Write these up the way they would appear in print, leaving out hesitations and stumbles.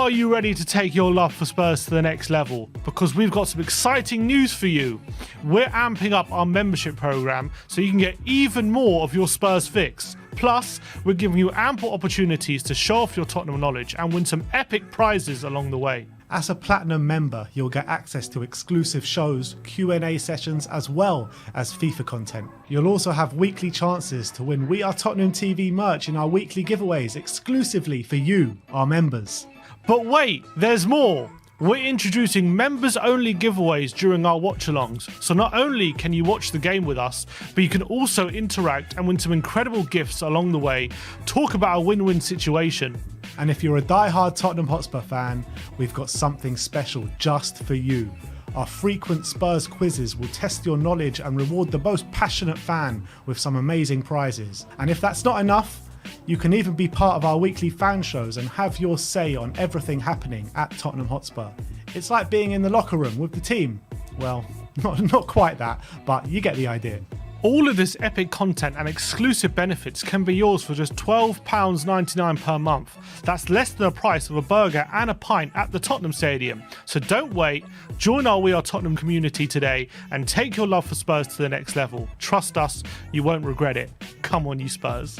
Are you ready to take your love for Spurs to the next level? Because we've got some exciting news for you. We're amping up our membership program so you can get even more of your Spurs fix. Plus, we're giving you ample opportunities to show off your Tottenham knowledge and win some epic prizes along the way. As a Platinum member, you'll get access to exclusive shows, Q&A sessions, as well as FIFA content. You'll also have weekly chances to win We Are Tottenham TV merch in our weekly giveaways exclusively for you, our members. But wait, there's more! We're introducing members-only giveaways during our watch-alongs, so not only can you watch the game with us, but you can also interact and win some incredible gifts along the way, talk about a win-win situation. And if you're a die-hard Tottenham Hotspur fan, we've got something special just for you. Our frequent Spurs quizzes will test your knowledge and reward the most passionate fan with some amazing prizes. And if that's not enough, you can even be part of our weekly fan shows and have your say on everything happening at Tottenham Hotspur. It's like being in the locker room with the team. Well, not quite that, but you get the idea. All of this epic content and exclusive benefits can be yours for just £12.99 per month. That's less than the price of a burger and a pint at the Tottenham Stadium. So don't wait, join our We Are Tottenham community today and take your love for Spurs to the next level. Trust us, you won't regret it. Come on, you Spurs.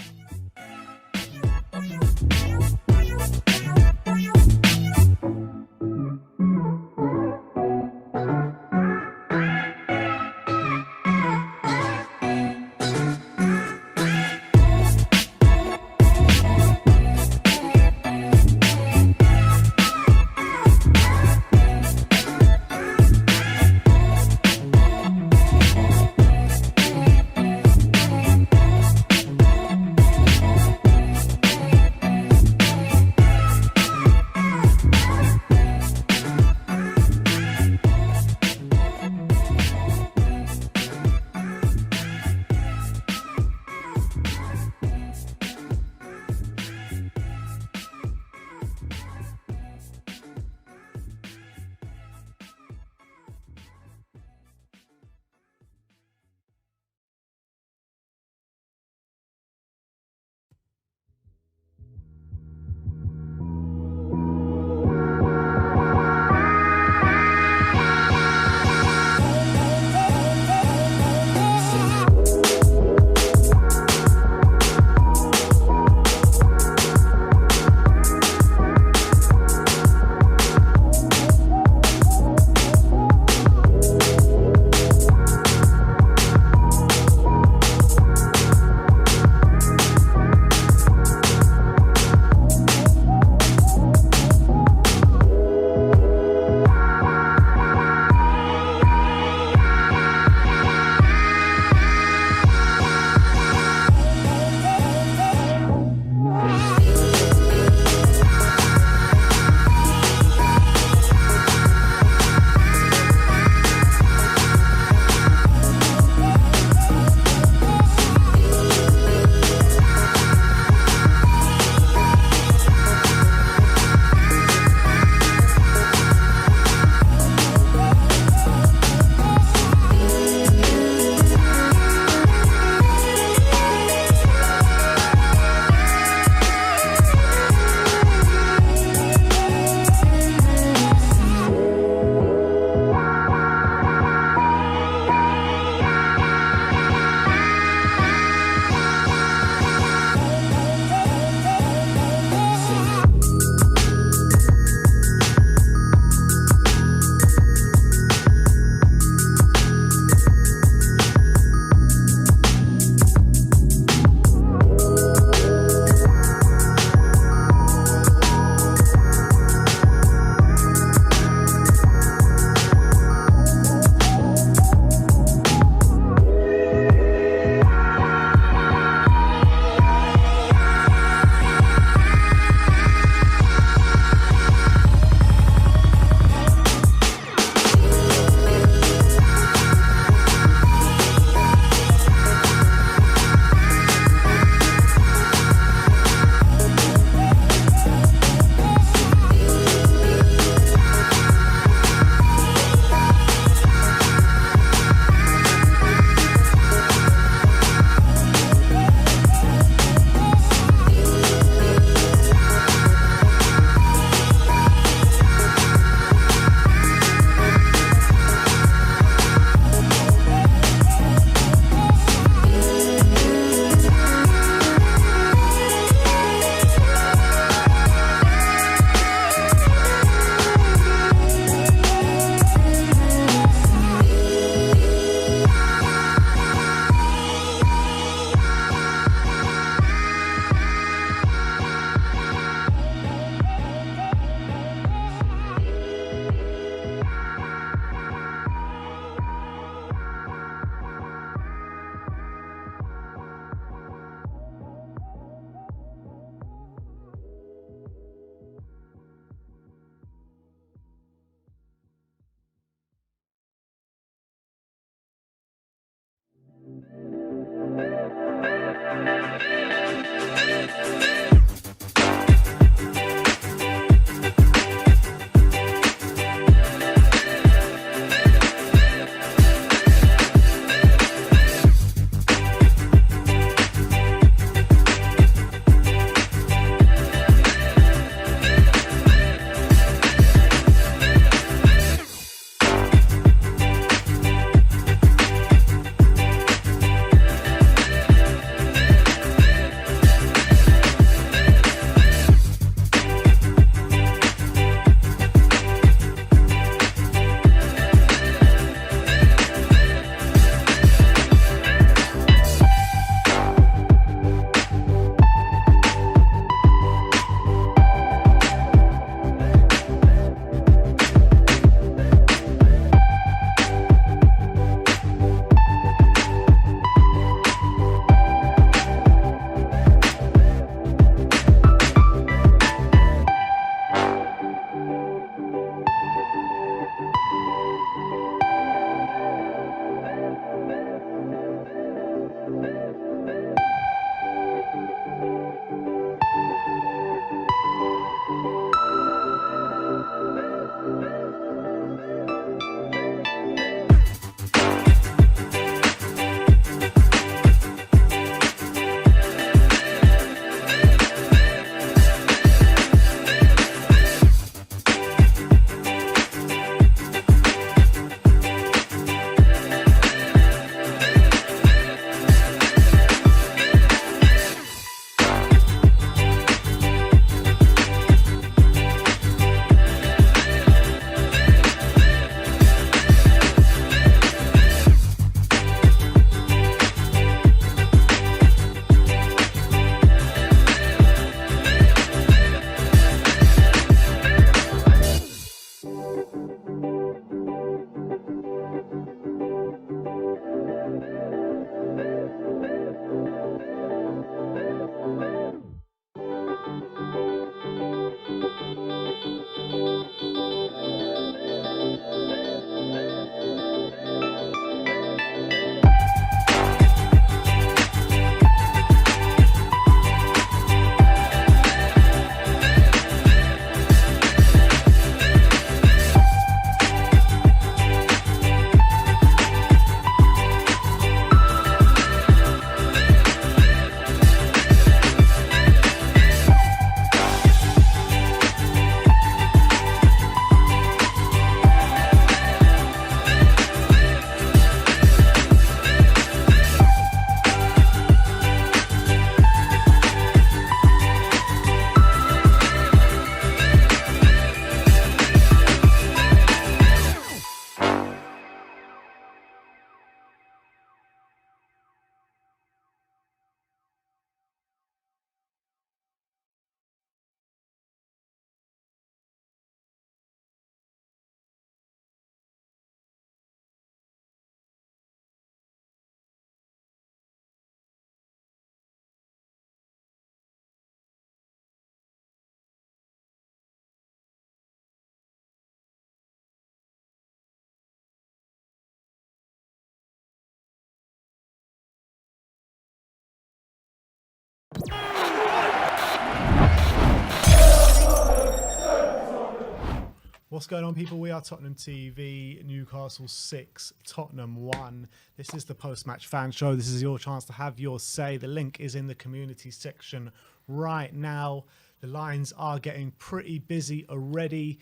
What's going on, people? We are Tottenham TV. Newcastle 6, Tottenham 1. This is the post-match fan show. This is your chance to have your say. The link is in the community section right now. The lines are getting pretty busy already.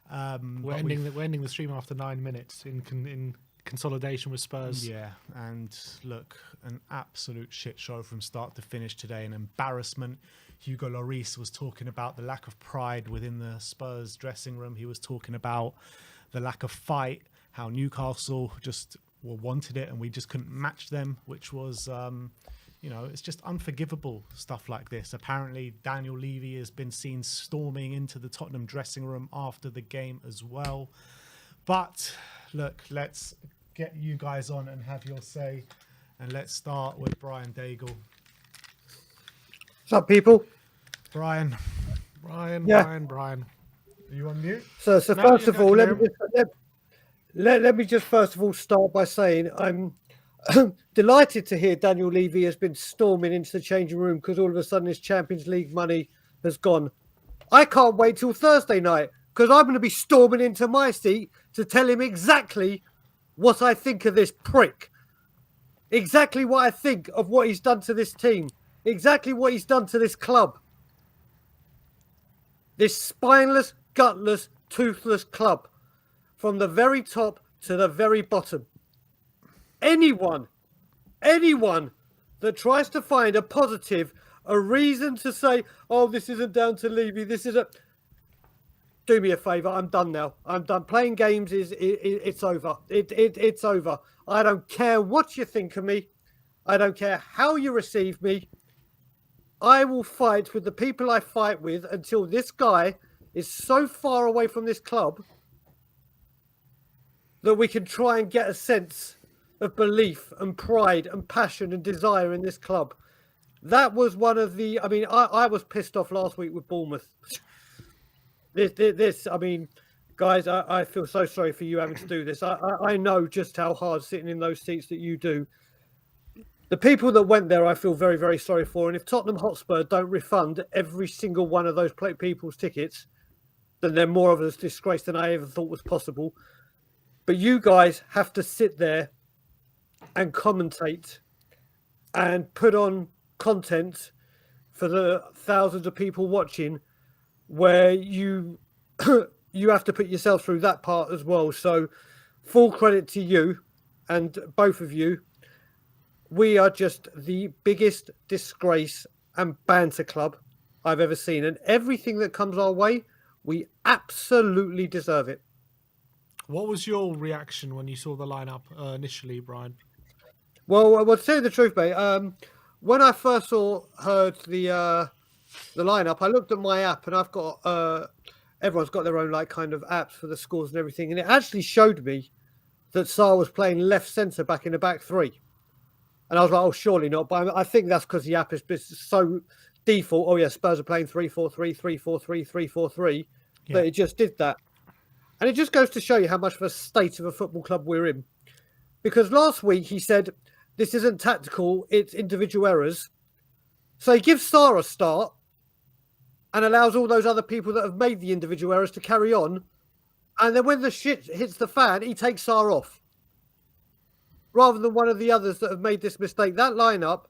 We're ending the stream after 9 minutes in consolidation with Spurs. Yeah, and look, an absolute shit show from start to finish today. An embarrassment. Hugo Lloris was talking about the lack of pride within the Spurs dressing room. He was talking about the lack of fight, how Newcastle just wanted it and we just couldn't match them, which was, it's just unforgivable stuff like this. Apparently, Daniel Levy has been seen storming into the Tottenham dressing room after the game as well. But look, let's get you guys on and have your say. And let's start with Brian Daigle. What's up, people? Brian. Brian. Are you on mute? So first of all, let me just first of all start by saying I'm Delighted to hear Daniel Levy has been storming into the changing room because all of a sudden his Champions League money has gone. I can't wait till Thursday night because I'm going to be storming into my seat to tell him exactly what I think of this prick. Exactly what I think of what he's done to this team. Exactly what he's done to this club. This spineless, gutless, toothless club. From the very top to the very bottom. Anyone that tries to find a positive, a reason to say, oh, this isn't down to Levy, this isn't... Do me a favour, I'm done now. I'm done. Playing games it's over. It's over. I don't care what you think of me. I don't care how you receive me. I will fight with the people I fight with until this guy is so far away from this club that we can try and get a sense of belief and pride and passion and desire in this club. That was one of the... I mean, I was pissed off last week with Bournemouth. I mean, guys, I feel so sorry for you having to do this. I know just how hard sitting in those seats that you do. The people that went there, I feel very, very sorry for. And if Tottenham Hotspur don't refund every single one of those people's tickets, then they're more of a disgrace than I ever thought was possible. But you guys have to sit there and commentate and put on content for the thousands of people watching where you have to put yourself through that part as well. So full credit to you and both of you. We are just the biggest disgrace and banter club I've ever seen. And everything that comes our way, we absolutely deserve it. What was your reaction when you saw the lineup initially, Brian? Well, to tell you the truth, mate, when I first heard the lineup, I looked at my app, and I've got everyone's got their own like kind of apps for the scores and everything, and it actually showed me that Sarr was playing left centre back in the back three, and I was like, oh, surely not. But I think that's because the app is so default. Oh yeah, Spurs are playing 3-4-3, 3-4-3, 3-4-3, that it just did that, and it just goes to show you how much of a state of a football club we're in. Because last week he said this isn't tactical, it's individual errors. So he gives Sarr a start and allows all those other people that have made the individual errors to carry on. And then when the shit hits the fan, he takes Sarr off. Rather than one of the others that have made this mistake. That lineup,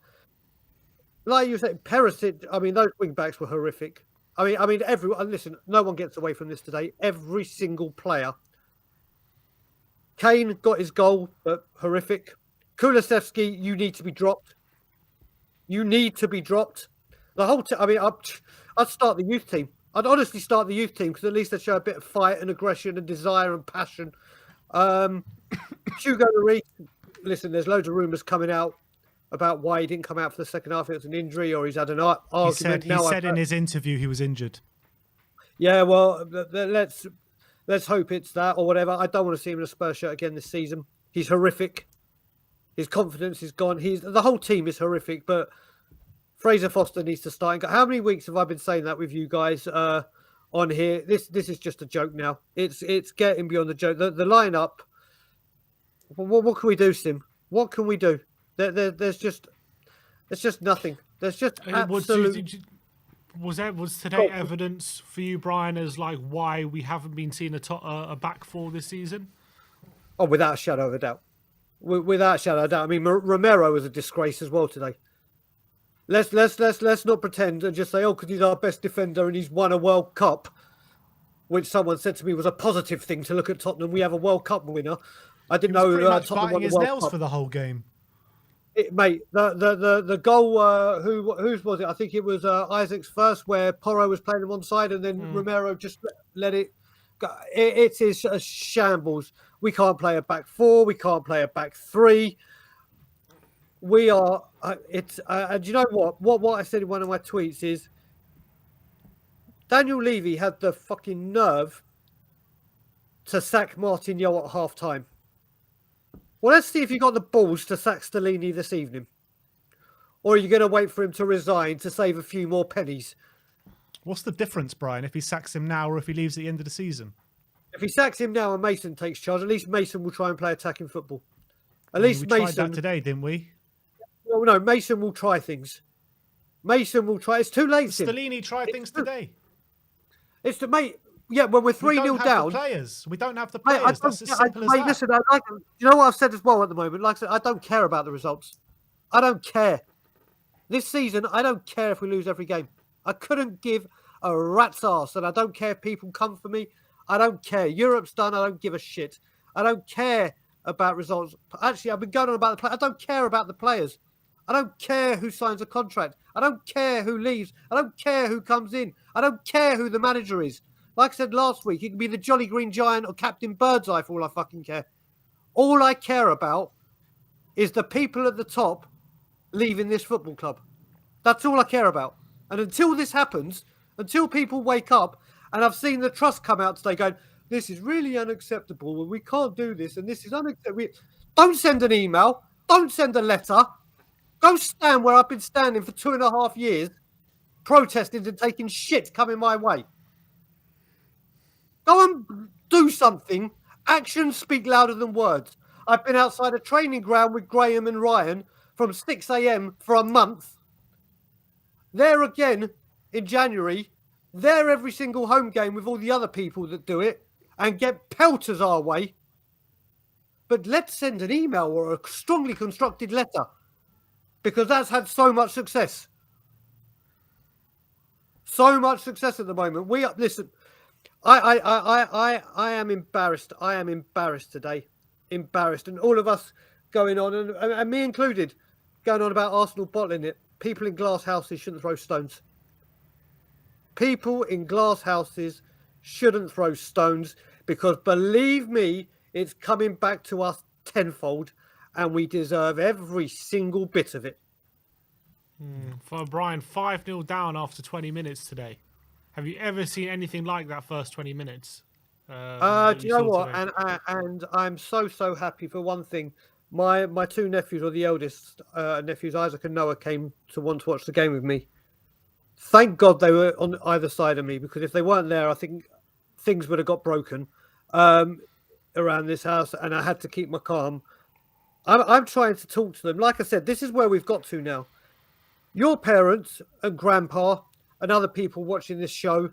like you said, Perisic, I mean, those wing backs were horrific. I mean, everyone, listen, no one gets away from this today. Every single player. Kane got his goal, but horrific. Kulusevski, you need to be dropped. You need to be dropped. The whole I mean, I'd start the youth team. I'd honestly start the youth team because at least they show a bit of fight and aggression and desire and passion. Hugo Lloris, listen, there's loads of rumours coming out about why he didn't come out for the second half. It was an injury or he's had an argument. He said in his interview he was injured. Yeah, well, let's hope it's that or whatever. I don't want to see him in a Spurs shirt again this season. He's horrific. His confidence is gone. The whole team is horrific, but Fraser Foster needs to start. How many weeks have I been saying that with you guys on here? This is just a joke now. It's getting beyond the joke. The lineup. What can we do, Sim? What can we do? There's just nothing. There's just absolutely. Was today evidence for you, Brian, as like why we haven't been seeing a back four this season? Oh, without a shadow of a doubt. Without a shadow of a doubt. I mean, Romero was a disgrace as well today. Let's not pretend and just say, oh, because he's our best defender and he's won a World Cup, which someone said to me was a positive thing to look at Tottenham. We have a World Cup winner. I didn't know Tottenham won his nails for the whole game. Mate, the goal, whose was it? I think it was Isaac's first, where Porro was playing him on side, and then Romero just let it go. It is a shambles. We can't play a back four. We can't play a back three. We are. And you know what? What I said in one of my tweets is Daniel Levy had the fucking nerve to sack Martin Yo at half time. Well, let's see if you got the balls to sack Stellini this evening. Or are you going to wait for him to resign to save a few more pennies? What's the difference, Brian, if he sacks him now or if he leaves at the end of the season? If he sacks him now and Mason takes charge, at least Mason will try and play attacking football. At least we tried Mason. that today, didn't we? Well, no, Mason will try things. Mason will try. It's too late. Stellini tried things today. It's to mate. Yeah, when we're 3-0 down. We don't have the Mate, players. That's as simple as that. Listen, you know what I've said as well at the moment? Like I said, I don't care about the results. I don't care. This season, I don't care if we lose every game. I couldn't give a rat's ass, and I don't care if people come for me. I don't care. Europe's done. I don't give a shit. I don't care about results. Actually, I've been going on about the players. I don't care about the players. I don't care who signs a contract. I don't care who leaves. I don't care who comes in. I don't care who the manager is. Like I said last week, he can be the Jolly Green Giant or Captain Birdseye for all I fucking care. All I care about is the people at the top leaving this football club. That's all I care about. And until this happens, until people wake up, and I've seen the trust come out today going, this is really unacceptable, and we can't do this, and this is unacceptable. Don't send an email. Don't send a letter. Go stand where I've been standing for 2.5 years, protesting and taking shit coming my way. Go and do something. Actions speak louder than words. I've been outside a training ground with Graham and Ryan from 6 a.m. for a month. There again in January. There every single home game with all the other people that do it and get pelters our way. But let's send an email or a strongly constructed letter because that's had so much success. So much success at the moment. Listen. I am embarrassed. I am embarrassed today. Embarrassed. And all of us going on, and me included, going on about Arsenal bottling it. People in glass houses shouldn't throw stones. People in glass houses shouldn't throw stones because, believe me, it's coming back to us tenfold and we deserve every single bit of it. For Brian, 5-0 down after 20 minutes today. Have you ever seen anything like that first 20 minutes? Do you know what? And I'm so happy for one thing. My two nephews, or the eldest nephews, Isaac and Noah, came to want to watch the game with me. Thank God they were on either side of me, because if they weren't there, I think things would have got broken around this house, and I had to keep my calm. I'm trying to talk to them. Like I said, this is where we've got to now. Your parents and grandpa and other people watching this show,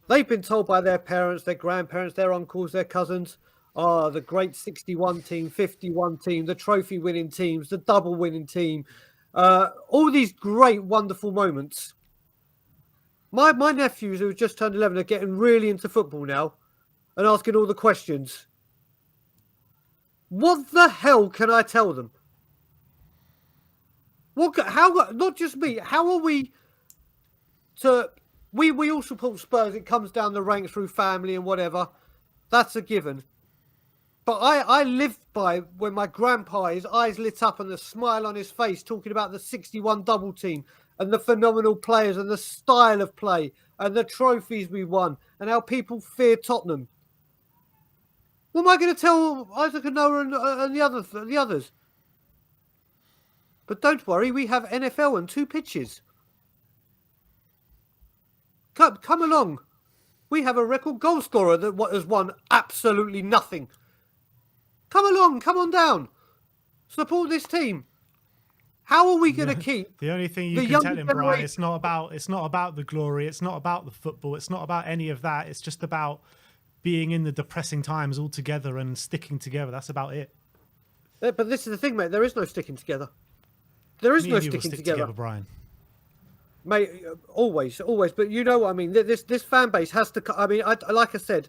they've been told by their parents, their grandparents, their uncles, their cousins, the great 61 team, 51 team, the trophy winning teams, the double winning team, all these great, wonderful moments. My nephews who have just turned 11 are getting really into football now and asking all the questions. What the hell can I tell them? Not just me, how are we to... We all support Spurs. It comes down the ranks through family and whatever. That's a given. But I lived by when my grandpa, his eyes lit up and the smile on his face, talking about the 61 double team and the phenomenal players and the style of play and the trophies we won and how people fear Tottenham. What am I going to tell Isaac and Noah and the others? But don't worry, we have NFL and 2 pitches. Come along. We have a record goal scorer that has won absolutely nothing. Come along, come on down. Support this team. How are we going to keep the only thing you can tell him, Brian? It's not about the glory. It's not about the football. It's not about any of that. It's just about being in the depressing times all together and sticking together. That's about it. But this is the thing, mate. There is no sticking together. There is no sticking together, Brian. Mate, always. But you know what I mean. This fan base has to. I mean, like I said,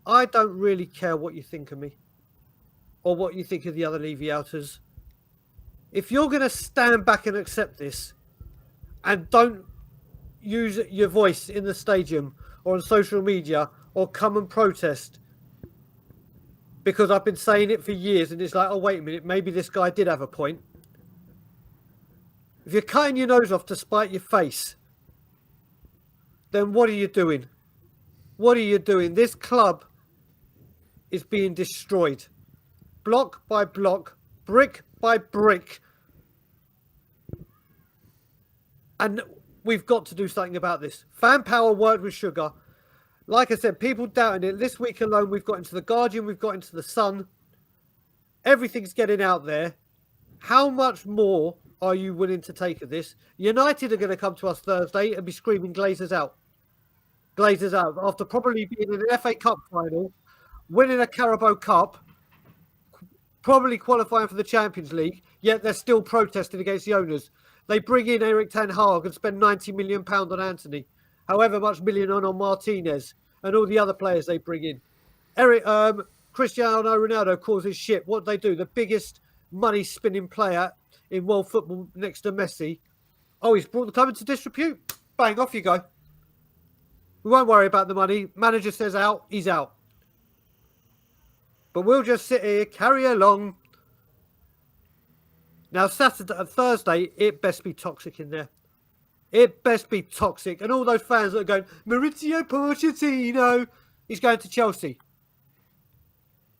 I don't really care what you think of me, or what you think of the other Levy-outers. If you're going to stand back and accept this, and don't use your voice in the stadium or on social media, or come and protest, because I've been saying it for years, and it's like, oh wait a minute, maybe this guy did have a point. If you're cutting your nose off to spite your face, then what are you doing? What are you doing? This club is being destroyed. Block by block, brick by brick. And we've got to do something about this. Fan power worked with Sugar. Like I said, people doubting it. This week alone, we've got into The Guardian, we've got into The Sun. Everything's getting out there. How much more are you willing to take of this? United are going to come to us Thursday and be screaming Glazers out. Glazers out. After probably being in an FA Cup final, winning a Carabao Cup, probably qualifying for the Champions League, yet they're still protesting against the owners. They bring in Eric Ten Hag and spend £90 million on Anthony, however much million on Martinez and all the other players they bring in. Cristiano Ronaldo causes shit. What they do? The biggest money spinning player in world football next to Messi. Oh, he's brought the club into disrepute. Bang, off you go. We won't worry about the money. Manager says out, he's out. But we'll just sit here, carry along. Now, Thursday, it best be toxic in there. It best be toxic. And all those fans that are going, Maurizio Pochettino, he's going to Chelsea.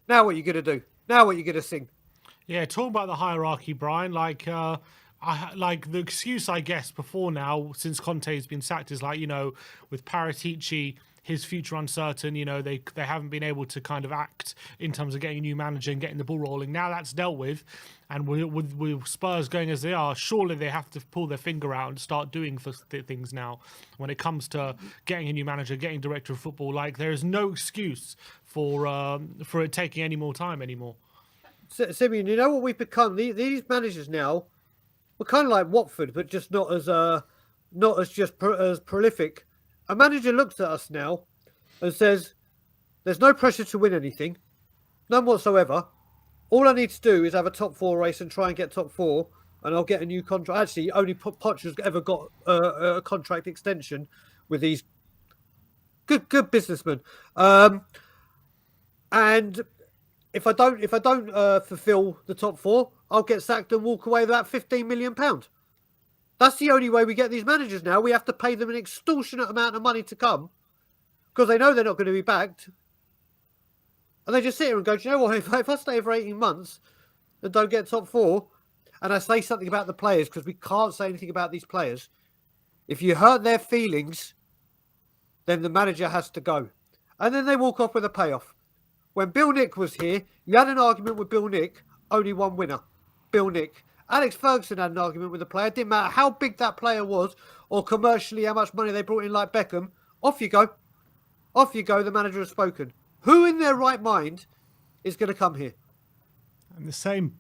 Now what are you going to do? Now what are you going to sing? Yeah, talk about the hierarchy, Brian. Like the excuse, I guess, before now, since Conte's been sacked, is like, with Paratici, his future uncertain. They haven't been able to kind of act in terms of getting a new manager and getting the ball rolling. Now that's dealt with, and with Spurs going as they are, surely they have to pull their finger out and start doing things now. When it comes to getting a new manager, getting director of football, like there is no excuse for it taking any more time anymore. Simeon, you know what we've become? These managers now, we're kind of like Watford, but just not as prolific. A manager looks at us now and says, "There's no pressure to win anything, none whatsoever. All I need to do is have a top 4 race and try and get top 4, and I'll get a new contract." Actually, only Poch's ever got a contract extension with these good businessmen. And if I don't fulfil the top 4, I'll get sacked and walk away with that £15 million. That's the only way we get these managers now. We have to pay them an extortionate amount of money to come because they know they're not going to be backed. And they just sit here and go, do you know what? If I stay here for 18 months and don't get top 4, and I say something about the players, because we can't say anything about these players, if you hurt their feelings, then the manager has to go. And then they walk off with a payoff. When Bill Nick was here, you had an argument with Bill Nick, only one winner, Bill Nick. Alex Ferguson had an argument with the player. It didn't matter how big that player was or commercially how much money they brought in like Beckham. Off you go. Off you go. The manager has spoken. Who in their right mind is going to come here? And the same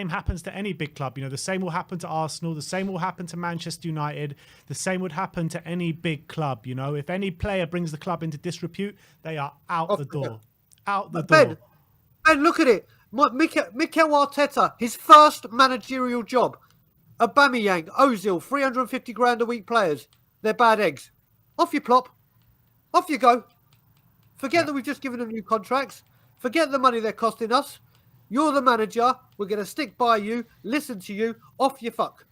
happens to any big club. The same will happen to Arsenal. The same will happen to Manchester United. The same would happen to any big club. If any player brings the club into disrepute, they are out the door. Out the door. Ben, look at it. Mikel Arteta, his first managerial job. Aubameyang, Ozil, 350 grand a week players. They're bad eggs. Off you plop. Off you go. Forget that we've just given them new contracts. Forget the money they're costing us. You're the manager. We're going to stick by you, listen to you. Off you fuck.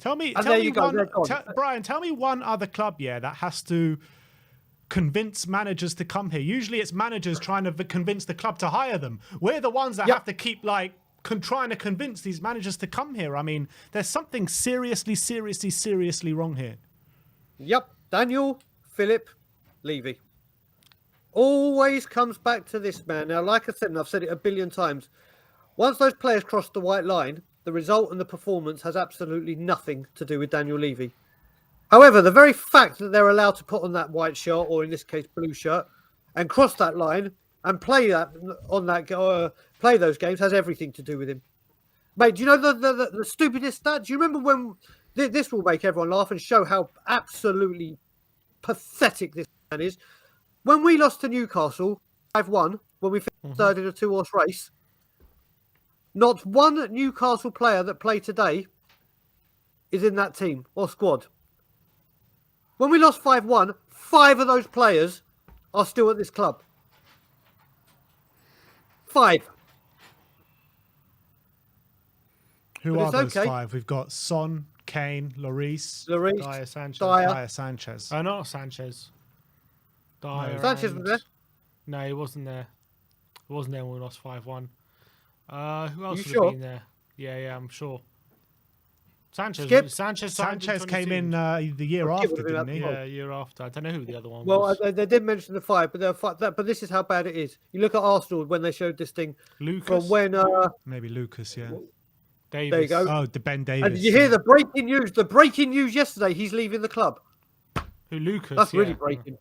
Brian, tell me one other club, that has to convince managers to come here. Usually it's managers trying to convince the club to hire them. We're the ones that have to keep trying to convince these managers to come here. I mean, there's something seriously wrong here. Yep. Daniel Philip Levy. Always comes back to this man. Now, like I said, and I've said it a billion times, once those players cross the white line, the result and the performance has absolutely nothing to do with Daniel Levy. However, the very fact that they're allowed to put on that white shirt, or in this case, blue shirt, and cross that line and play play those games has everything to do with him. Mate, do you know the stupidest stat? Do you remember when this will make everyone laugh and show how absolutely pathetic this man is? When we lost to Newcastle 5-1, when we finished third in a 2-horse race, not one Newcastle player that played today is in that team or squad. When we lost 5-1, 5 of those players are still at this club. 5. Who are those 5? We've got Son, Kane, Lloris, Dyer Sanchez. Oh, not Sanchez. Dyer. Sanchez was there? No, he wasn't there. He wasn't there when we lost 5-1. Who else would have been there? Yeah, I'm sure. Skip. Sanchez came in the year Skip after, would have didn't been he? up Yeah, a year after. I don't know who the other one Well, was. they did mention the 5, but this is how bad it is. You look at Arsenal when they showed this thing Lucas? from when. Maybe Lucas, yeah. Davis. There you go. Oh, Ben Davis. And did you hear the breaking news? The breaking news yesterday. He's leaving the club. Who, Lucas? That's really yeah. breaking.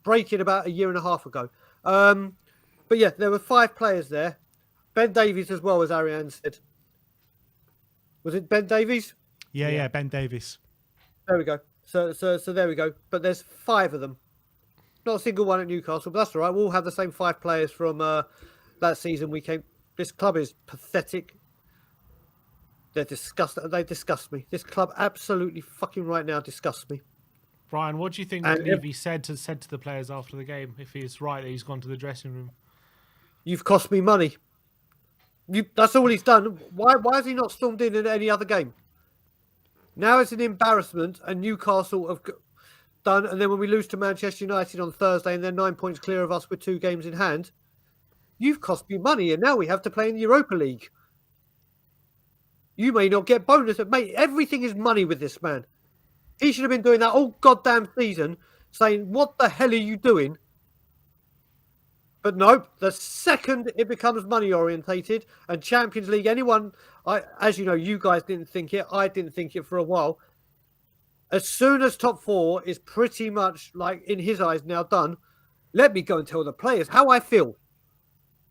Breaking about a year and a half ago. But yeah, there were 5 players there. Ben Davies as well, as Ariane said. Was it Ben Davies? Yeah, Ben Davis. There we go. So there we go. But there's 5 of them. Not a single one at Newcastle, but that's all right. We'll have the same 5 players from that season we came. This club is pathetic. They're disgusting. They disgust me. This club absolutely fucking right now disgusts me. Brian, what do you think Levy said to the players after the game? If he's right that he's gone to the dressing room, You've cost me money. That's all he's done. Why has he not stormed in any other game? Now it's an embarrassment, and Newcastle have done. And then when we lose to Manchester United on Thursday, and they're 9 points clear of us with 2 games in hand, you've cost me money, and now we have to play in the Europa League. You may not get bonus, mate. Everything is money with this man. He should have been doing that all goddamn season, saying, "What the hell are you doing?" But nope, the second it becomes money orientated and Champions League, as you know, you guys didn't think it. I didn't think it for a while. As soon as top 4 is pretty much, like, in his eyes now done, let me go and tell the players how I feel.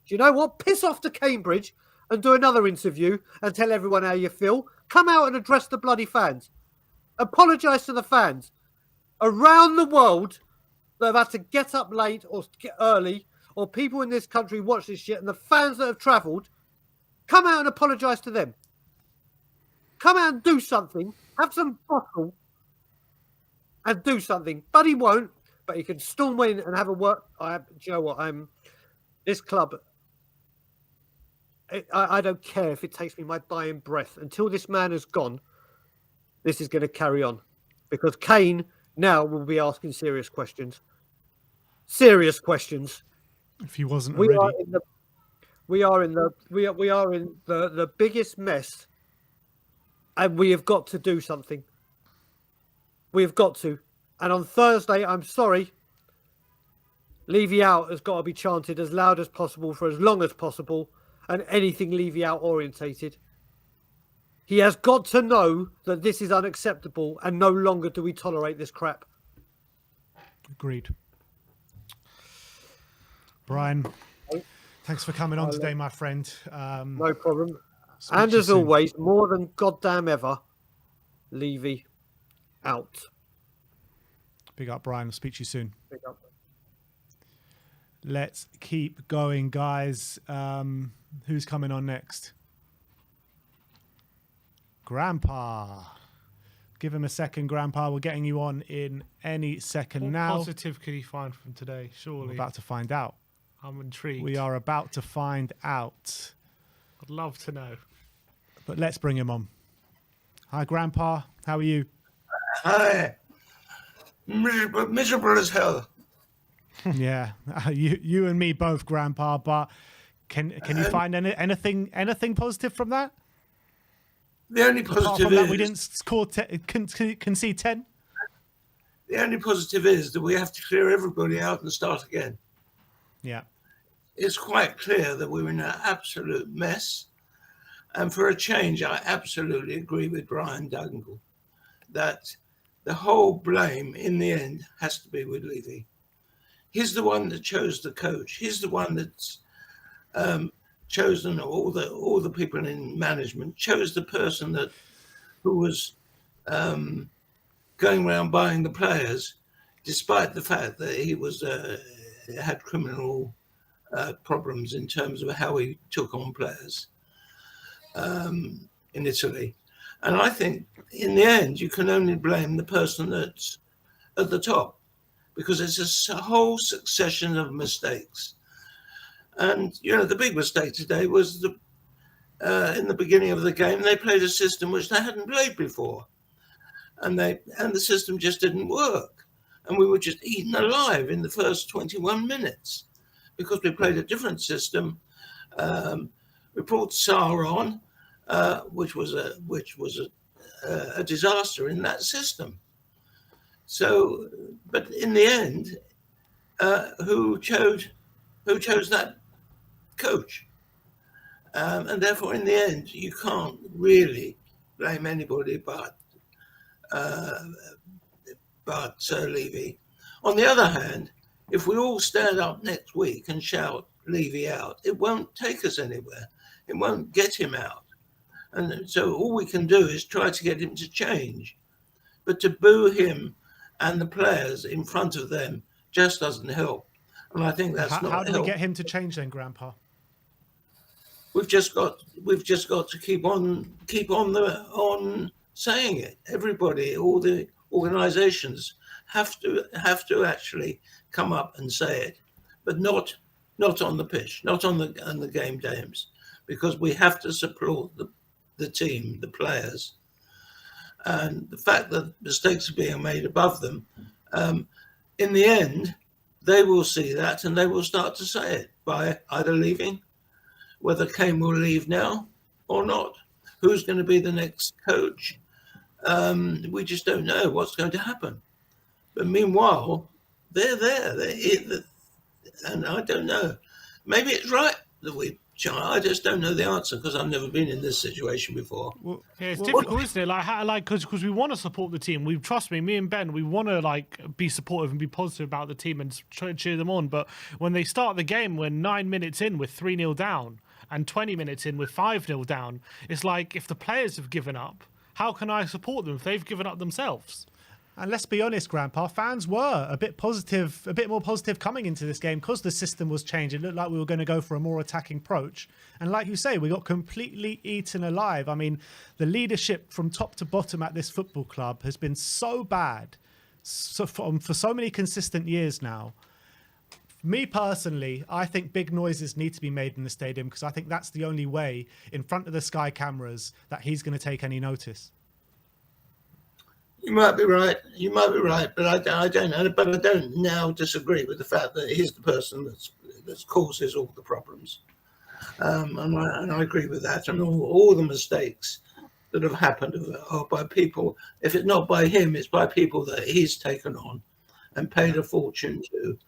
Do you know what? Piss off to Cambridge and do another interview and tell everyone how you feel. Come out and address the bloody fans. Apologise to the fans around the world that have had to get up late or get early, or people in this country watch this shit, and the fans that have travelled, come out and apologise to them. Come out and do something. Have some bottle and do something. But he won't. But he can storm in and have a work. Do you know what? This club. I don't care if it takes me my dying breath. Until this man is gone, this is going to carry on. Because Kane now will be asking serious questions. Serious questions. If he wasn't already. We are in the biggest mess, and we have got to do something. We have got to. And on Thursday, I'm sorry, Levy out has got to be chanted as loud as possible for as long as possible, and anything Levy out orientated. He has got to know that this is unacceptable, and no longer do we tolerate this crap. Agreed. Brian, thanks for coming on today, my friend. No problem. Speak And to you as soon. always, more than goddamn ever, Levy out. Big up, Brian. I'll speak to you soon. Pick up. Let's keep going, guys. Who's coming on next? Grandpa. Give him a second, Grandpa. We're getting you on in any second what now. positive could he find from today? We're Surely, about to find out. I'm intrigued. We are about to find out. I'd love to know. But let's bring him on. Hi, Grandpa. How are you? Hi. Miserable as hell. Yeah, you and me both, Grandpa. But can you find anything positive from that? The only Apart positive from is that, we didn't score concede 10. the only positive is that we have to clear everybody out and start again. Yeah, It's quite clear that we're in an absolute mess. And for a change, I absolutely agree with Brian Dungle that the whole blame in the end has to be with Levy. He's the one that chose the coach. He's the one that's chosen all the people in management, chose the person who was going around buying the players, despite the fact that he was had criminal problems in terms of how he took on players in Italy. And I think in the end, you can only blame the person that's at the top, because it's a whole succession of mistakes. And, you know, the big mistake today was in the beginning of the game, they played a system which they hadn't played before. And the system just didn't work. And we were just eaten alive in the first 21 minutes because we played a different system. We brought Sarr on, which was a disaster in that system. So, but in the end, who chose that coach? And therefore, in the end, you can't really blame anybody but Levy. On the other hand, if we all stand up next week and shout Levy out, it won't take us anywhere. It won't get him out. And so all we can do is try to get him to change. But to boo him and the players in front of them just doesn't help. And I think that's not How do we get him to change then, Grandpa? We've just got to keep on saying it. Everybody, all the organisations have to actually come up and say it, but not on the pitch, not on the game games, because we have to support the team, the players, and the fact that mistakes are being made above them. In the end, they will see that and they will start to say it by either leaving, whether Kane will leave now or not. Who's going to be the next coach? We just don't know what's going to happen. But meanwhile, they're there. And I don't know. Maybe it's right that I just don't know the answer because I've never been in this situation before. Well, yeah, it's difficult, isn't it? Because we want to support the team. Trust me and Ben, we want to be supportive and be positive about the team and try to cheer them on. But when they start the game, we're 9 minutes in with 3-0 down and 20 minutes in with 5-0 down. It's like, if the players have given up, how can I support them if they've given up themselves? And let's be honest, Grandpa, fans were a bit more positive coming into this game because the system was changed. It looked like we were going to go for a more attacking approach. And like you say, we got completely eaten alive. I mean, the leadership from top to bottom at this football club has been so bad for so many consistent years now. Me personally, I think big noises need to be made in the stadium because I think that's the only way in front of the Sky cameras that he's going to take any notice. You might be right, but I don't know. But I don't now disagree with the fact that he's the person that causes all the problems. And I agree with that. And all the mistakes that have happened are by people. If it's not by him, it's by people that he's taken on and paid a fortune to.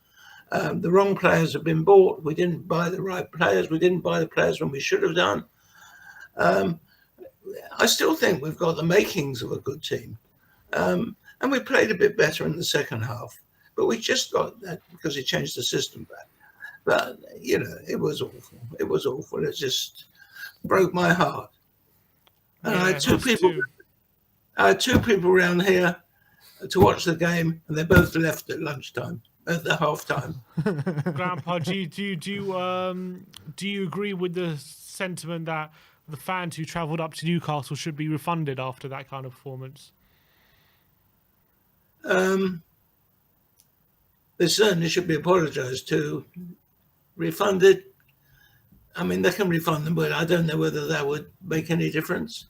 The wrong players have been bought. We didn't buy the right players. We didn't buy the players when we should have done. I still think we've got the makings of a good team. And we played a bit better in the second half, but we just got that because he changed the system back. But, it was awful. It was awful. It just broke my heart. And I had two people around here to watch the game, and they both left at lunchtime, at the half time. Grandpa, do you agree with the sentiment that the fans who travelled up to Newcastle should be refunded after that kind of performance? They certainly should be apologised to, refunded. I mean, they can refund them, but I don't know whether that would make any difference.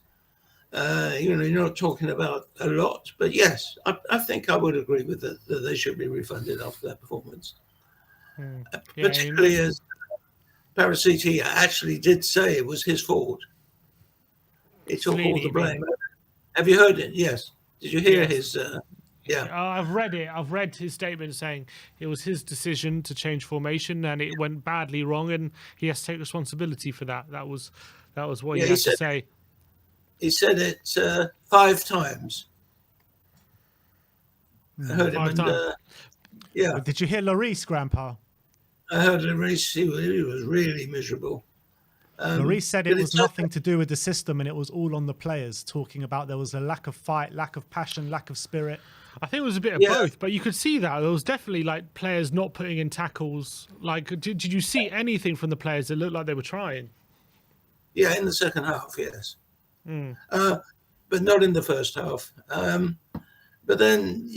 You're not talking about a lot, but yes, I think I would agree with that they should be refunded after that performance. Particularly as Parasiti actually did say it was his fault. He took all the blame. Have you heard it? Yes. Did you hear his... Yeah, I've read it. I've read his statement saying it was his decision to change formation and it went badly wrong, and he has to take responsibility for that. That was what he had to say. He said it 5 times. I heard him. But did you hear Lloris, Grandpa? I heard Lloris. He was really miserable. Lloris said it was nothing to do with the system and it was all on the players, talking about there was a lack of fight, lack of passion, lack of spirit. I think it was a bit of both, but you could see that there was definitely players not putting in tackles. Did you see anything from the players that looked like they were trying? Yeah, in the second half, yes, but not in the first half. But then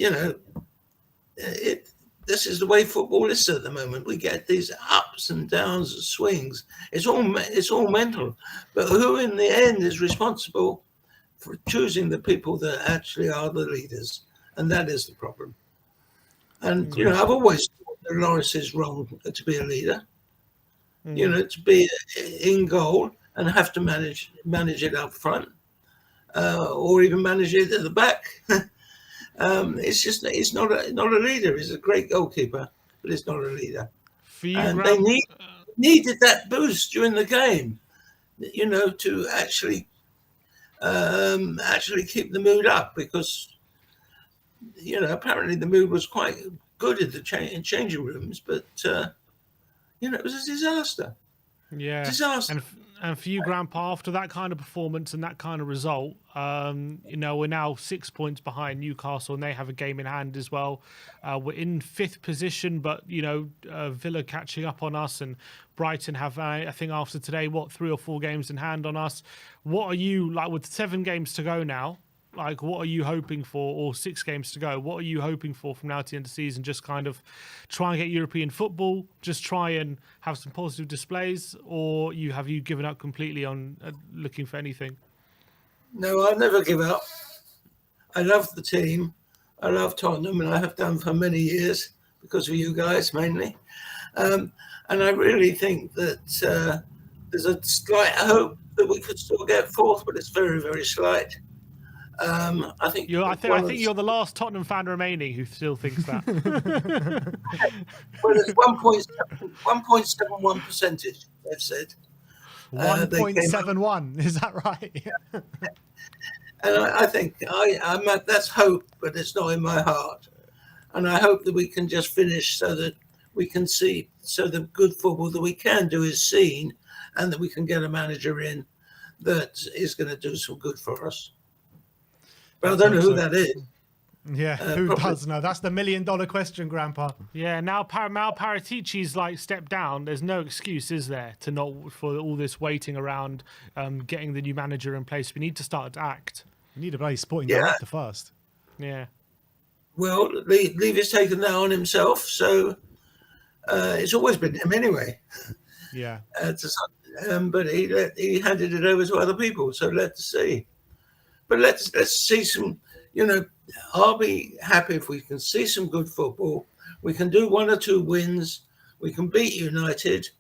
this is the way football is at the moment. We get these ups and downs and swings. It's all mental. But who in the end is responsible for choosing the people that actually are the leaders? And that is the problem. And, I've always thought that Lloris is wrong to be a leader, to be in goal and have to manage it up front, or even manage it at the back. It's not a leader. He's a great goalkeeper, but he's not a leader. For you, And Graham, they needed that boost during the game, to actually keep the mood up, because apparently the mood was quite good at the changing rooms, but it was a disaster. yeah, Disaster. and for you, Grandpa, after that kind of performance and that kind of result, we're now 6 points behind Newcastle, and they have a game in hand as well. We're in 5th position, but Villa catching up on us, and Brighton have, I think, after today, 3 or 4 games in hand on us. What are you like with 7 games to go now? Like, what are you hoping for, or 6 games to go? What are you hoping for from now to the end of the season? Just kind of try and get European football, just try and have some positive displays, or have you given up completely on looking for anything? No, I'll never give up. I love the team. I love Tottenham, and I have done for many years because of you guys mainly. And I really think that there's a slight hope that we could still get 4th, but it's very, very slight. I think I think you're the last Tottenham fan remaining who still thinks that. Well, it's 1.71 percentage. They've said 1.71. Is that right? And I think I'm at, that's hope, but it's not in my heart. And I hope that we can just finish so that we can see, so the good football that we can do is seen, and that we can get a manager in that is going to do some good for us. But I don't know who that is. Yeah, who probably does know? That's the $1 million question, Grandpa. Yeah, now Mal Paratici's stepped down. There's no excuse, is there, for all this waiting around, getting the new manager in place. We need to start to act. We need a bloody sporting director first. Yeah. Well, Levy's taken that on himself, so it's always been him anyway. Yeah. But he handed it over to other people. So let's see. But let's see some. I'll be happy if we can see some good football. We can do 1 or 2 wins. We can beat United,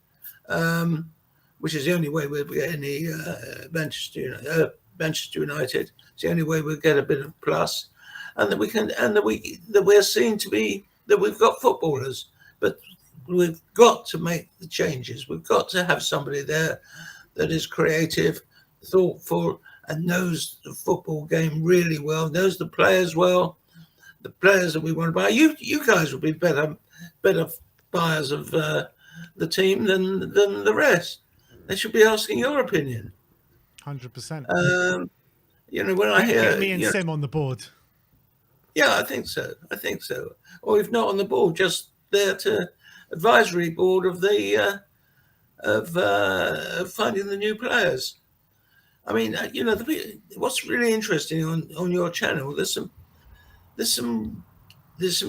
which is the only way we'll get any Manchester United. It's the only way we'll get a bit of plus, and that we're seen to be that we've got footballers, but we've got to make the changes. We've got to have somebody there that is creative, thoughtful, and knows the football game really well, knows the players well, the players that we want to buy. You guys will be better buyers of the team than the rest. They should be asking your opinion. 100%. When I hear... Get me and Sim on the board. Yeah, I think so. Or if not on the board, just there to advisory board of the of finding the new players. I mean, what's really interesting on your channel, there's some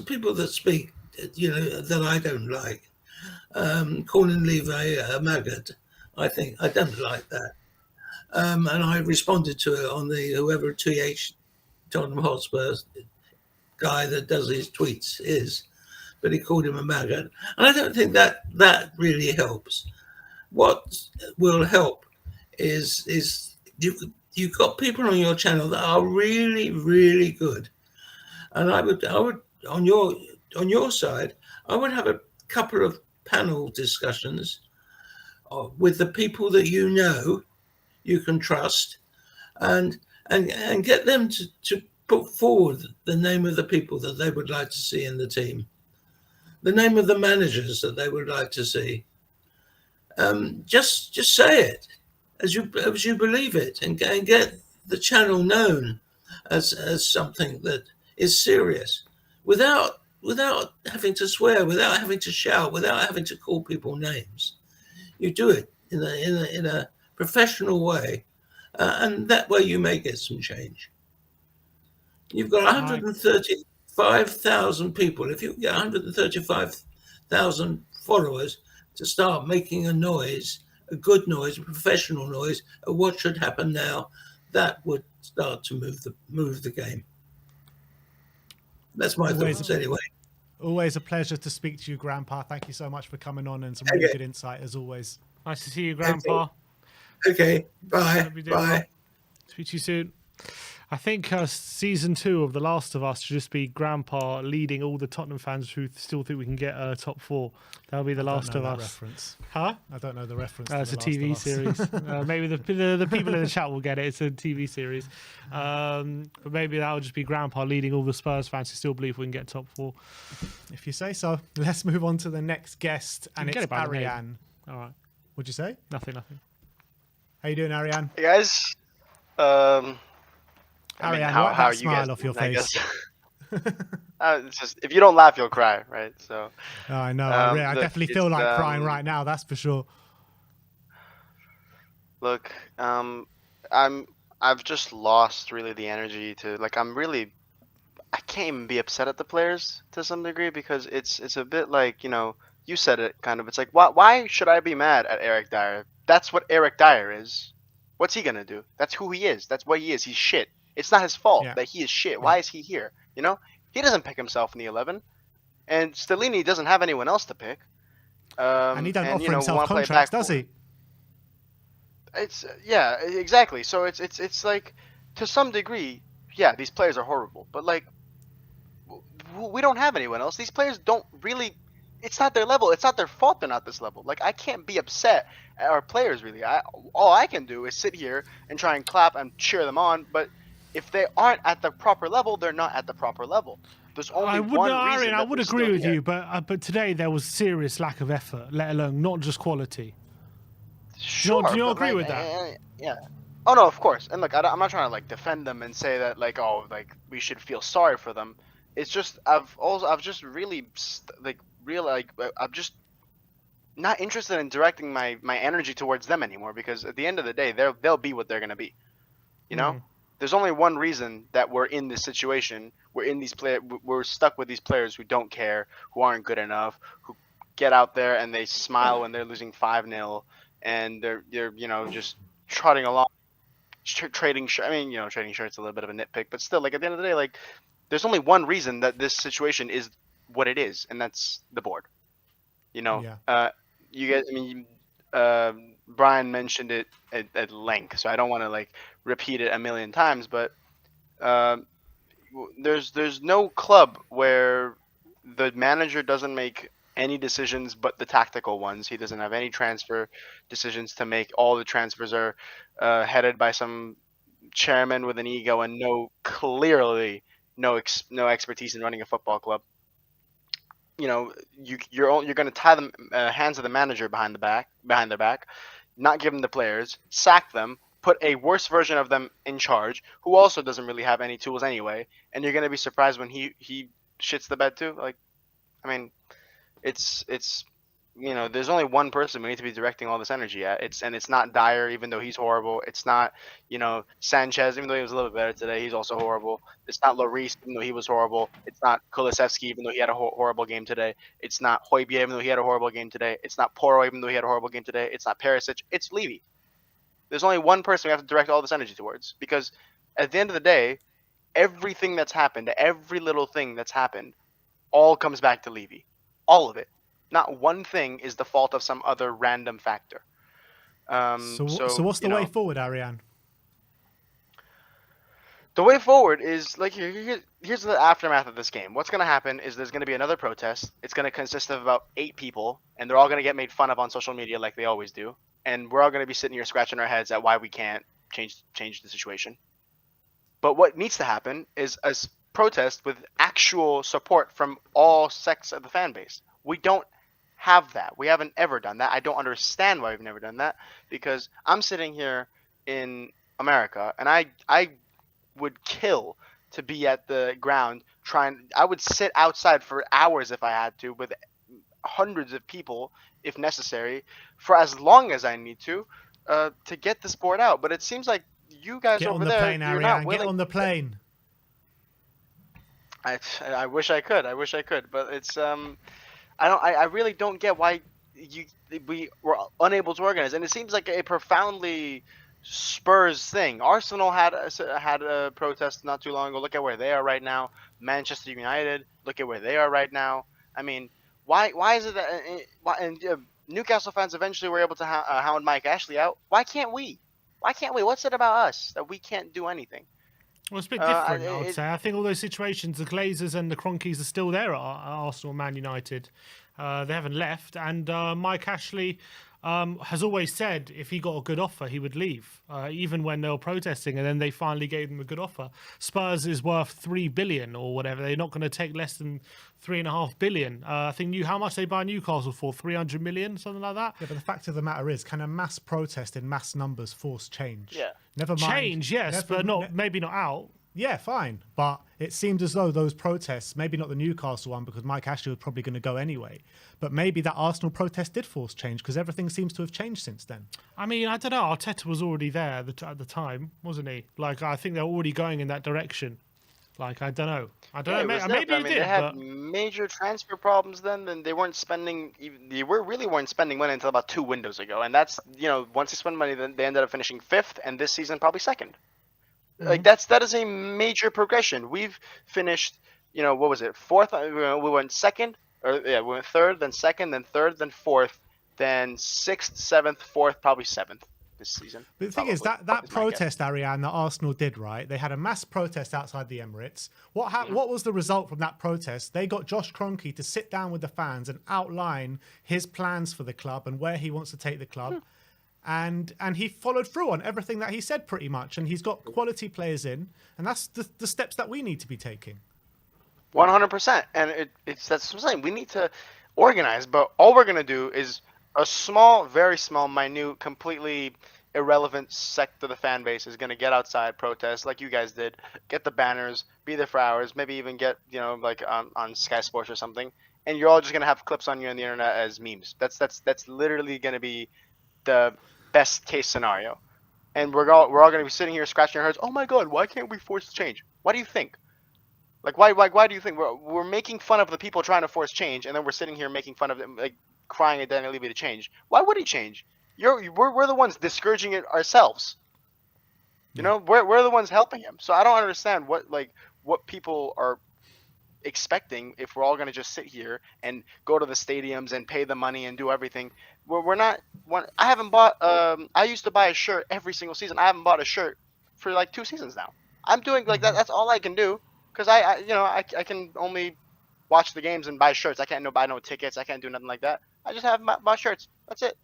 people that speak, that I don't like. Calling Levy a maggot, I think I don't like that. And I responded to it on the whoever TH Tottenham Hotspur guy that does his tweets is, but he called him a maggot, and I don't think that really helps. What will help is you've got people on your channel that are really, really good, and I would on your side, I would have a couple of panel discussions with the people that you can trust, and get them to put forward the name of the people that they would like to see in the team, the name of the managers that they would like to see. Just say it as you believe it, and get the channel known as something that is serious, without having to swear, without having to shout, without having to call people names. You do it in a professional way, and that way you may get some change. You've got 135,000 people. If you can get 135,000 followers to start making a noise, a good noise, a professional noise, of what should happen now, that would start to move the game. That's my thoughts anyway. Always a pleasure to speak to you, Grandpa. Thank you so much for coming on, and some really good insight as always. Nice to see you, Grandpa. Okay. Bye. Hope you're doing well. Bye. Speak to you soon. I think season 2 of The Last of Us should just be Grandpa leading all the Tottenham fans who still think we can get top 4. That'll be The Last of Us. Reference. Huh? I don't know the reference. It's to a The Last TV of Us. series. Maybe the people in the chat will get it. It's a TV series. But maybe that'll just be Grandpa leading all the Spurs fans who still believe we can get top 4. If you say so. Let's move on to the next guest, and You can it's get it by the name. Ariane. All right. What'd you say? Nothing. How you doing, Ariane? Hey guys, Ariane, how wipe are that you guys smile off your doing, I face. guess? It's just if you don't laugh, you'll cry, right? So Oh, I know. I look, definitely feel it's, like crying right now. That's for sure. look, I've just lost really the energy to like I can't even be upset at the players to some degree because it's a bit like, you know, you said it kind of. It's like why should I be mad at Eric Dyer? That's what Eric Dyer is. What's he gonna do? That's who he is. That's what he is. He's shit. It's not his fault Yeah. that he is shit. Why is he here? You know, he doesn't pick himself in the 11, and Stellini doesn't have anyone else to pick. And he don't offer you know, himself wanna play contracts, back does he? It's yeah, exactly. So it's like to some degree, yeah, these players are horrible, but like we don't have anyone else. These players don't really. It's not their level. It's not their fault they're not this level. Like I can't be upset at our players really. All I can do is sit here and try and clap and cheer them on. But if they aren't at the proper level, they're not at the proper level. There's only one reason. Arian, I that would they're agree still with here. you, but today there was serious lack of effort, let alone not just quality. Sure, do you but, agree like, with that? Yeah. Oh no, of course. And look, I'm not trying to like defend them and say that like like we should feel sorry for them. It's just I've just really I'm just not interested in directing my energy towards them anymore because at the end of the day they'll be what they're gonna be. You know, there's only one reason that we're in this situation. We're stuck with these players who don't care, who aren't good enough, who get out there and they smile when they're losing 5-0 and they're you know just trotting along, trading. I mean, you know, trading shirts a little bit of a nitpick, but still, like at the end of the day, like there's only one reason that this situation is what it is, and that's the board. You know, you guys. I mean, Brian mentioned it at length, so I don't want to like repeat it a million times, but there's no club where the manager doesn't make any decisions but the tactical ones. He doesn't have any transfer decisions to make. All the transfers are headed by some chairman with an ego and clearly no expertise in running a football club. You know, you're going to tie the hands of the manager behind their back, not give them the players, sack them, put a worse version of them in charge, who also doesn't really have any tools anyway, and you're going to be surprised when he shits the bed too. Like, I mean, it's you know, there's only one person we need to be directing all this energy at. It's not Dyer, even though he's horrible. It's not, you know, Sanchez, even though he was a little bit better today. He's also horrible. It's not Lloris, even though he was horrible. It's not Kulusevski, even though he had a horrible game today. It's not Højbjerg, even though he had a horrible game today. It's not Porro, even though he had a horrible game today. It's not Perisic. It's Levy. There's only one person we have to direct all this energy towards, because at the end of the day, everything that's happened, every little thing that's happened, all comes back to Levy. All of it. Not one thing is the fault of some other random factor. So what's the way forward, Ariane? The way forward is like here's the aftermath of this game. What's going to happen is there's going to be another protest. It's going to consist of about 8 people, and they're all going to get made fun of on social media like they always do. And we're all going to be sitting here scratching our heads at why we can't change the situation. But what needs to happen is a protest with actual support from all sects of the fan base. We don't have that. We haven't ever done that. I don't understand why we've never done that, because I'm sitting here in America and I would kill to be at the ground I would sit outside for hours if I had to, with hundreds of people if necessary, for as long as I need to get this board out. But it seems like you guys over there, plane, you're Ariane. not willing. Get on the plane. I wish I could. I wish I could, but it's I really don't get why we were unable to organize, and it seems like a profoundly Spurs thing. Arsenal had a protest not too long ago. Look at where they are right now. Manchester United, look at where they are right now. I mean, why is it that Newcastle fans eventually were able to hound Mike Ashley out. Why can't we? Why can't we? What's it about us that we can't do anything? Well, it's a bit Uh, different, I would it, say. I think all those situations, the Glazers and the Cronkies are still there at Arsenal, Man United. They haven't left, and Mike Ashley has always said if he got a good offer, he would leave, even when they were protesting, and then they finally gave him a good offer. Spurs is worth 3 billion or whatever. They're not going to take less than 3.5 billion. I think how much they buy Newcastle for? 300 million, something like that. Yeah, but the fact of the matter is, can a mass protest in mass numbers force change? Yeah. Never mind. Change, yes, but maybe not out. Yeah, fine. But it seemed as though those protests, maybe not the Newcastle one, because Mike Ashley was probably going to go anyway, but maybe that Arsenal protest did force change because everything seems to have changed since then. I mean, I don't know. Arteta was already there at the time, wasn't he? Like, I think they're already going in that direction. Like, I don't know. Yeah, it was Maybe there, but, he they did, had but major transfer problems then. Then they weren't spending. They really weren't spending money until about 2 windows ago, and that's once they spend money, then they ended up finishing 5th, and this season probably 2nd. Like that is a major progression. We've finished, what was it, 4th? We went 2nd, we went 3rd, then 2nd, then 3rd, then 4th, then 6th, 7th, 4th, probably 7th this season. But the thing is, that protest, Ariane, that Arsenal did, right? They had a mass protest outside the Emirates. What was the result from that protest? They got Josh Kroenke to sit down with the fans and outline his plans for the club and where he wants to take the club. And he followed through on everything that he said pretty much. And he's got quality players in. And that's the steps that we need to be taking. 100%. And that's what I'm saying. We need to organize. But all we're going to do is a small, very small, minute, completely irrelevant sect of the fan base is going to get outside, protest like you guys did, get the banners, be there for hours, maybe even get, like on Sky Sports or something. And you're all just going to have clips on you on the internet as memes. That's literally going to be the best case scenario, and we're all going to be sitting here scratching our heads. Oh my God, why can't we force change? Why do you think? Like why do you think we're making fun of the people trying to force change, and then we're sitting here making fun of them, like crying at Daniel Levy to change? Why would he change? We're the ones discouraging it ourselves. We're the ones helping him. So I don't understand what people are expecting if we're all going to just sit here and go to the stadiums and pay the money and do everything. We're not. I haven't bought. I used to buy a shirt every single season. I haven't bought a shirt for like 2 seasons now. I'm doing like that. That's all I can do because I can only watch the games and buy shirts. I can't buy no tickets. I can't do nothing like that. I just have my shirts. That's it.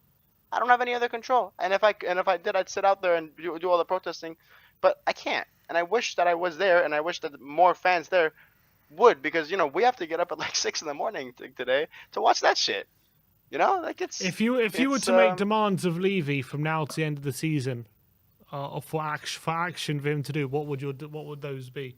I don't have any other control. And if I did, I'd sit out there and do all the protesting, but I can't. And I wish that I was there, and I wish that more fans there would, because we have to get up at like 6 in the morning today to watch that shit. Like it's. If you were to make demands of Levy from now to the end of the season, for action for him to do, what would those be?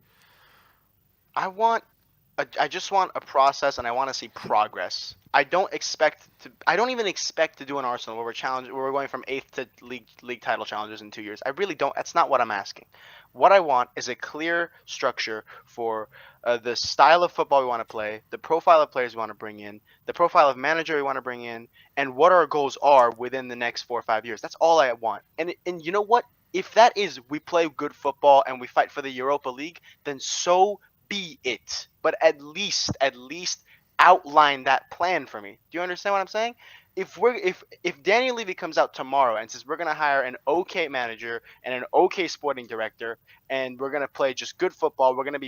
I just want a process, and I want to see progress. I don't even expect to do an Arsenal where we're going from 8th to league title challenges in 2 years. I really don't. That's not what I'm asking. What I want is a clear structure for the style of football we want to play, the profile of players we want to bring in, the profile of manager we want to bring in, and what our goals are within the next 4 or 5 years. That's all I want. And you know what? If that is we play good football and we fight for the Europa League, then so be it. But at least outline that plan for me. Do you understand what I'm saying? If Daniel Levy comes out tomorrow and says we're gonna hire an okay manager and an okay sporting director and we're gonna play just good football, we're gonna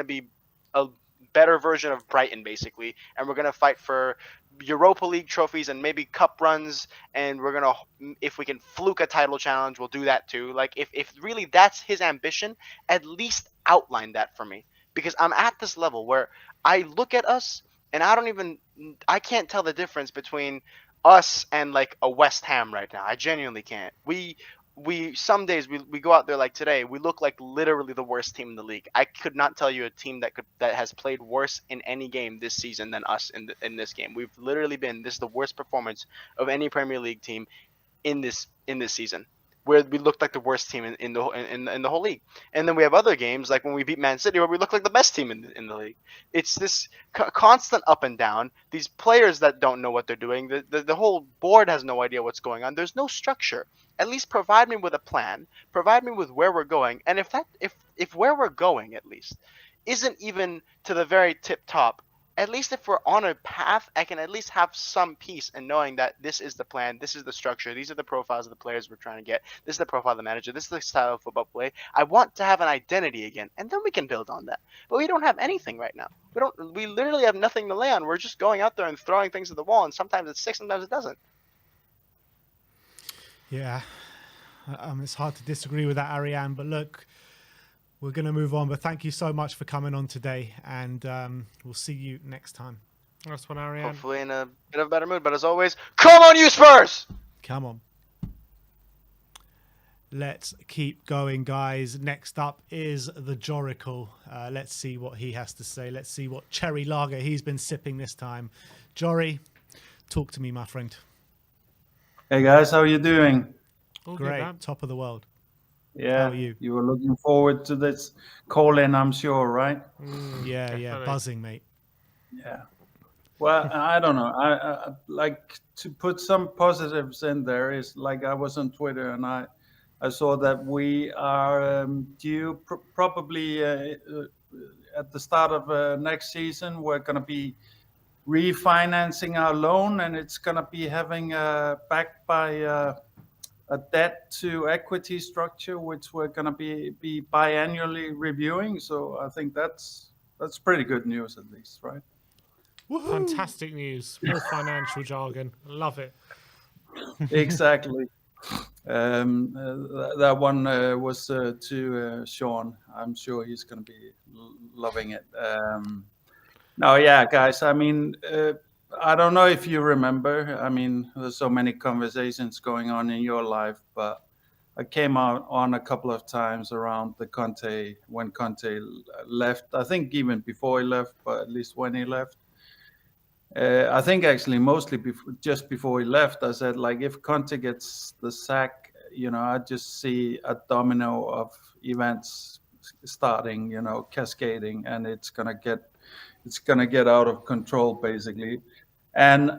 be a better version of Brighton basically, and we're gonna fight for Europa League trophies and maybe cup runs, and we're gonna, if we can fluke a title challenge, we'll do that too. Like if really that's his ambition, at least outline that for me, because I'm at this level where I look at us and I can't tell the difference between us and like a West Ham right now. I genuinely can't. We some days we go out there like today, we look like literally the worst team in the league. I could not tell you a team that has played worse in any game this season than us in this game. We've literally this is the worst performance of any Premier League team in this season, where we looked like the worst team in the whole league. And then we have other games like when we beat Man City where we look like the best team in the league. It's this constant up and down. These players that don't know what they're doing. The whole board has no idea what's going on. There's no structure. At least provide me with a plan. Provide me with where we're going. And if where we're going at least isn't even to the very tip top at least if we're on a path, I can at least have some peace in knowing that this is the plan, this is the structure, these are the profiles of the players we're trying to get, this is the profile of the manager, this is the style of football play. I want to have an identity again, and then we can build on that. But we don't have anything right now. We literally have nothing to lay on. We're just going out there and throwing things at the wall, and sometimes it sticks, sometimes it doesn't. Yeah, it's hard to disagree with that, Ariane. But look, we're going to move on. But thank you so much for coming on today, and we'll see you next time. That's one, Ariane. Hopefully in a bit of a better mood. But as always, come on, you Spurs! Come on. Let's keep going, guys. Next up is the Joracle. Let's see what he has to say. Let's see what cherry lager he's been sipping this time. Jory, talk to me, my friend. Hey guys, how are you doing? All good, Great, man. top of the world. Yeah, How are you? You were looking forward to this call-in, I'm sure, right? Yeah, Definitely. buzzing, mate. Yeah. Well, I don't know. I like to put some positives in there. Is like I was on Twitter and I saw that we are due probably at the start of next season. We're going to be refinancing our loan, and it's going to be having backed by a debt to equity structure, which we're going to be biannually reviewing. So I think that's pretty good news, at least, right? Fantastic news. More financial jargon. Love it. Exactly. That one was to Sean. I'm sure he's going to be loving it. No, yeah, guys. I mean, I don't know if you remember. I mean, there's so many conversations going on in your life, but I came out on a couple of times around the Conte when Conte left. I think even before he left, but at least when he left. I think actually mostly just before he left, I said, like, if Conte gets the sack, I just see a domino of events starting, cascading, and it's gonna get out of control basically. And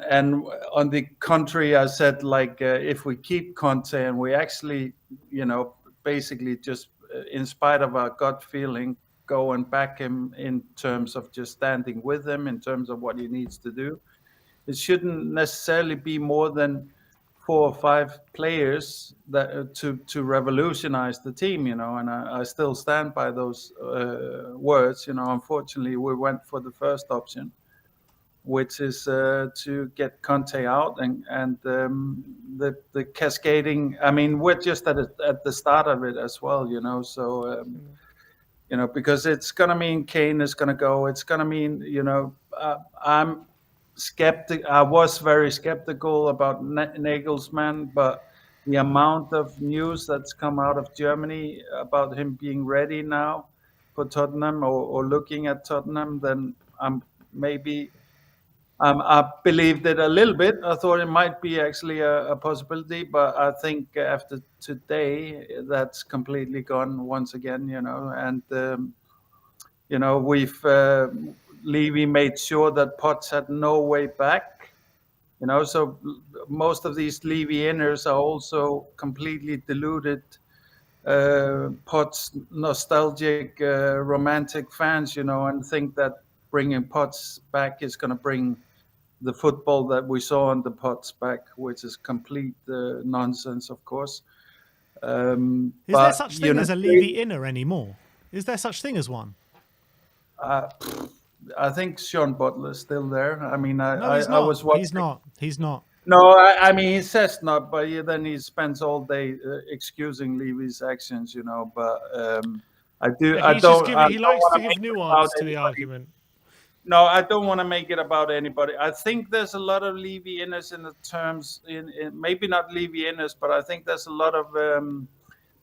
on the contrary, I said, like, if we keep Conte and we actually, basically just in spite of our gut feeling, go and back him in terms of just standing with him in terms of what he needs to do. It shouldn't necessarily be more than 4 or 5 players that to revolutionize the team, and I still stand by those words. Unfortunately, we went for the first option, which is to get Conte out and the cascading. I mean, we're just at the start of it as well, So. Because it's going to mean Kane is going to go. It's going to mean, I'm skeptic. I was very skeptical about Nagelsmann, but the amount of news that's come out of Germany about him being ready now for Tottenham or looking at Tottenham, then I believed it a little bit. I thought it might be actually a possibility, but I think after today, that's completely gone once again, And, we've Levy made sure that Potts had no way back, So most of these Levy inners are also completely deluded. Potts nostalgic, romantic fans, and think that bringing Potts back is going to bring the football that we saw on the Potts back, which is complete nonsense, of course. Is there such thing as a Levy inner anymore? Is there such thing as one? I think Sean Butler's still there. I mean, No, he's not. I was watching. He's not. No, I mean, he says not, but then he spends all day excusing Levy's actions, But I do. Yeah, I don't. he likes to give nuance to the argument. No, I don't want to make it about anybody. I think there's a lot of Levy inners in the terms, in maybe not Levy inners, but I think there's a lot of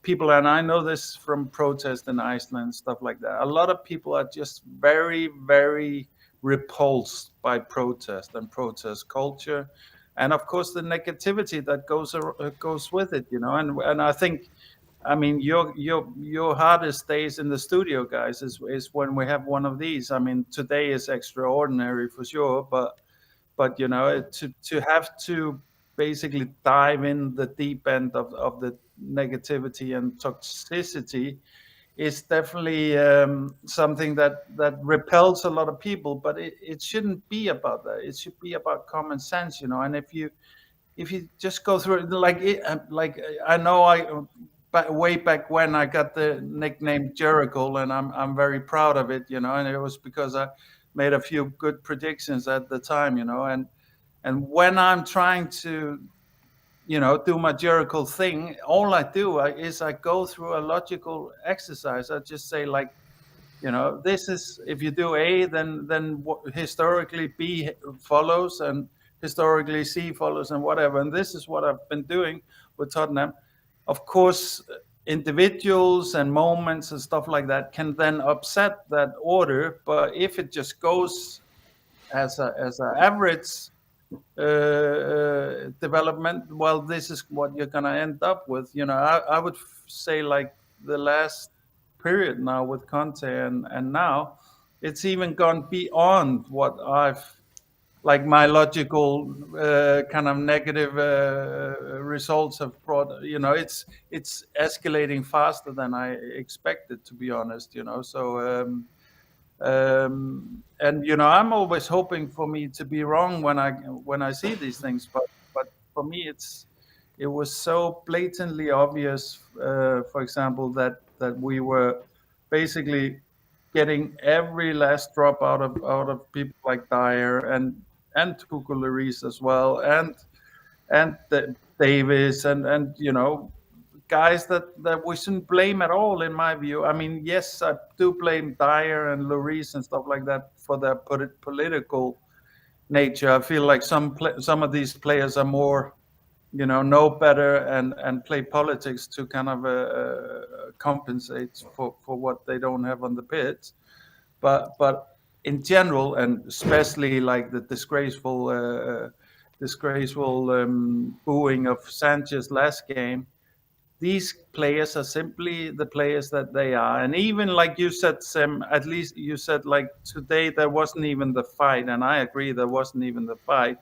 people, and I know this from protest in Iceland and stuff like that. A lot of people are just very, very repulsed by protest and protest culture, and of course the negativity that goes with it, And I think, I mean, your hardest days in the studio, guys, is when we have one of these. I mean, today is extraordinary for sure, but to have to basically dive in the deep end of the negativity and toxicity is definitely something that repels a lot of people. But it shouldn't be about that. It should be about common sense, And if you just go through it, like I know way back when I got the nickname Jericho, and I'm very proud of it, And it was because I made a few good predictions at the time, And when I'm trying to, do my Jericho thing, all I do is I go through a logical exercise. I just say like, this is, if you do A, then historically B follows, and historically C follows, and whatever. And this is what I've been doing with Tottenham. Of course, individuals and moments and stuff like that can then upset that order. But if it just goes as an average development, well, this is what you're going to end up with. I would say like the last period now with Conte and now, it's even gone beyond what I've, like my logical kind of negative results have brought. It's escalating faster than I expected, to be honest. So and I'm always hoping for me to be wrong when I see these things, but for me it was so blatantly obvious, for example, that we were basically getting every last drop out of people like Dyer and Tuchel Lloris as well, and Davis and guys that we shouldn't blame at all, in my view. I mean, yes, I do blame Dyer and Lloris and stuff like that for their political nature. I feel like some of these players are more, know better and play politics to kind of compensate for what they don't have on the pitch. But in general, and especially like the disgraceful booing of Sanchez last game, these players are simply the players that they are. And even like you said, Sam, at least you said like today there wasn't even the fight. And I agree, there wasn't even the fight.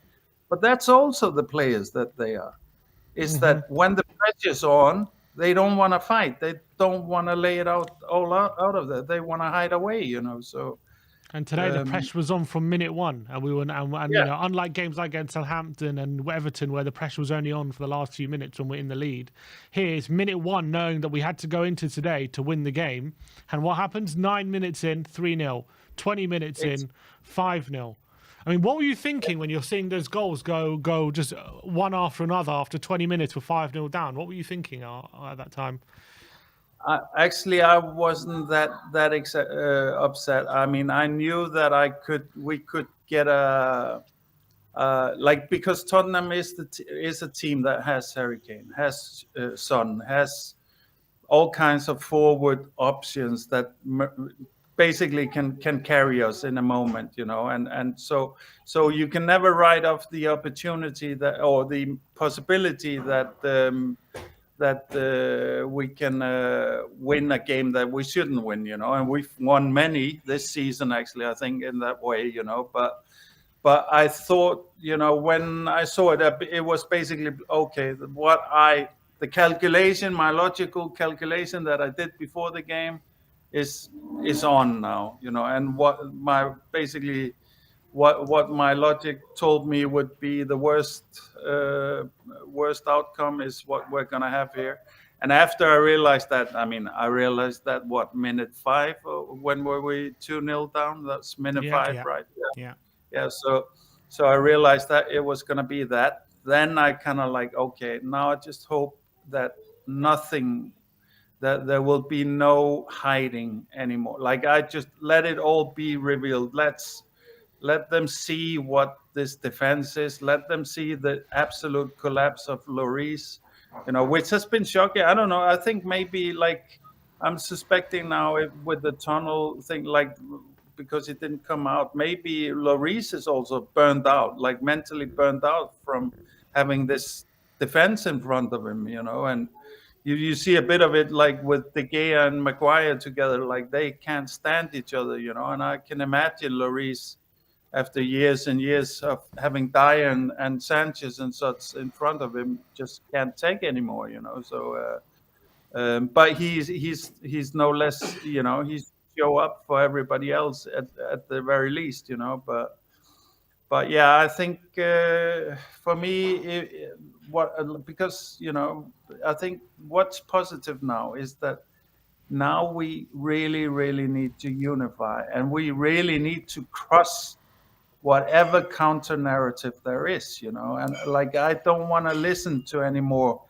But that's also the players that they are. Is that when the pressure's on, they don't want to fight. They don't want to lay it out of there. They want to hide away, So And today the pressure was on from minute one, and we were, and Yeah. unlike games like against Southampton and Everton, where the pressure was only on for the last few minutes when we're in the lead. Here it's minute one, knowing that we had to go into today to win the game, and what happens? 9 minutes in, 3-0. 20 minutes in, 5-0. I mean, what were you thinking when you're seeing those goals go just one after another after 20 minutes with 5-0 down? What were you thinking at that time? Actually, I wasn't that upset. I mean, I knew that we could get because Tottenham is a team that has Harry Kane, has Son, has all kinds of forward options that basically can carry us in a moment, and so you can never write off the opportunity that, or the possibility that we can win a game that we shouldn't win, and we've won many this season, actually, I think, in that way, but I thought, when I saw it, it was basically, okay, my logical calculation that I did before the game is on now, and what my logic told me would be the worst outcome is what we're gonna have here. And after I realized that, what, minute 5, when were we 2-0 down? That's minute 5, right? Yeah. So I realized that it was gonna be that. Then I kind of like, okay, now I just hope that there will be no hiding anymore. Like, I just let it all be revealed. Let them see what this defense is. Let them see the absolute collapse of Lloris, which has been shocking. I don't know. I think maybe, like, I'm suspecting now with the tunnel thing, like, because it didn't come out, maybe Lloris is also burned out, like mentally burned out from having this defense in front of him, and you see a bit of it, like with De Gea and Maguire together, like they can't stand each other, and I can imagine Lloris, after years and years of having Dyer and Sanchez and such in front of him, just can't take anymore, So But he's no less, he's show up for everybody else at the very least, But yeah, I think for me, because I think what's positive now is that now we really, really need to unify, and we really need to cross whatever counter narrative there is, And like, I don't want to listen to any more,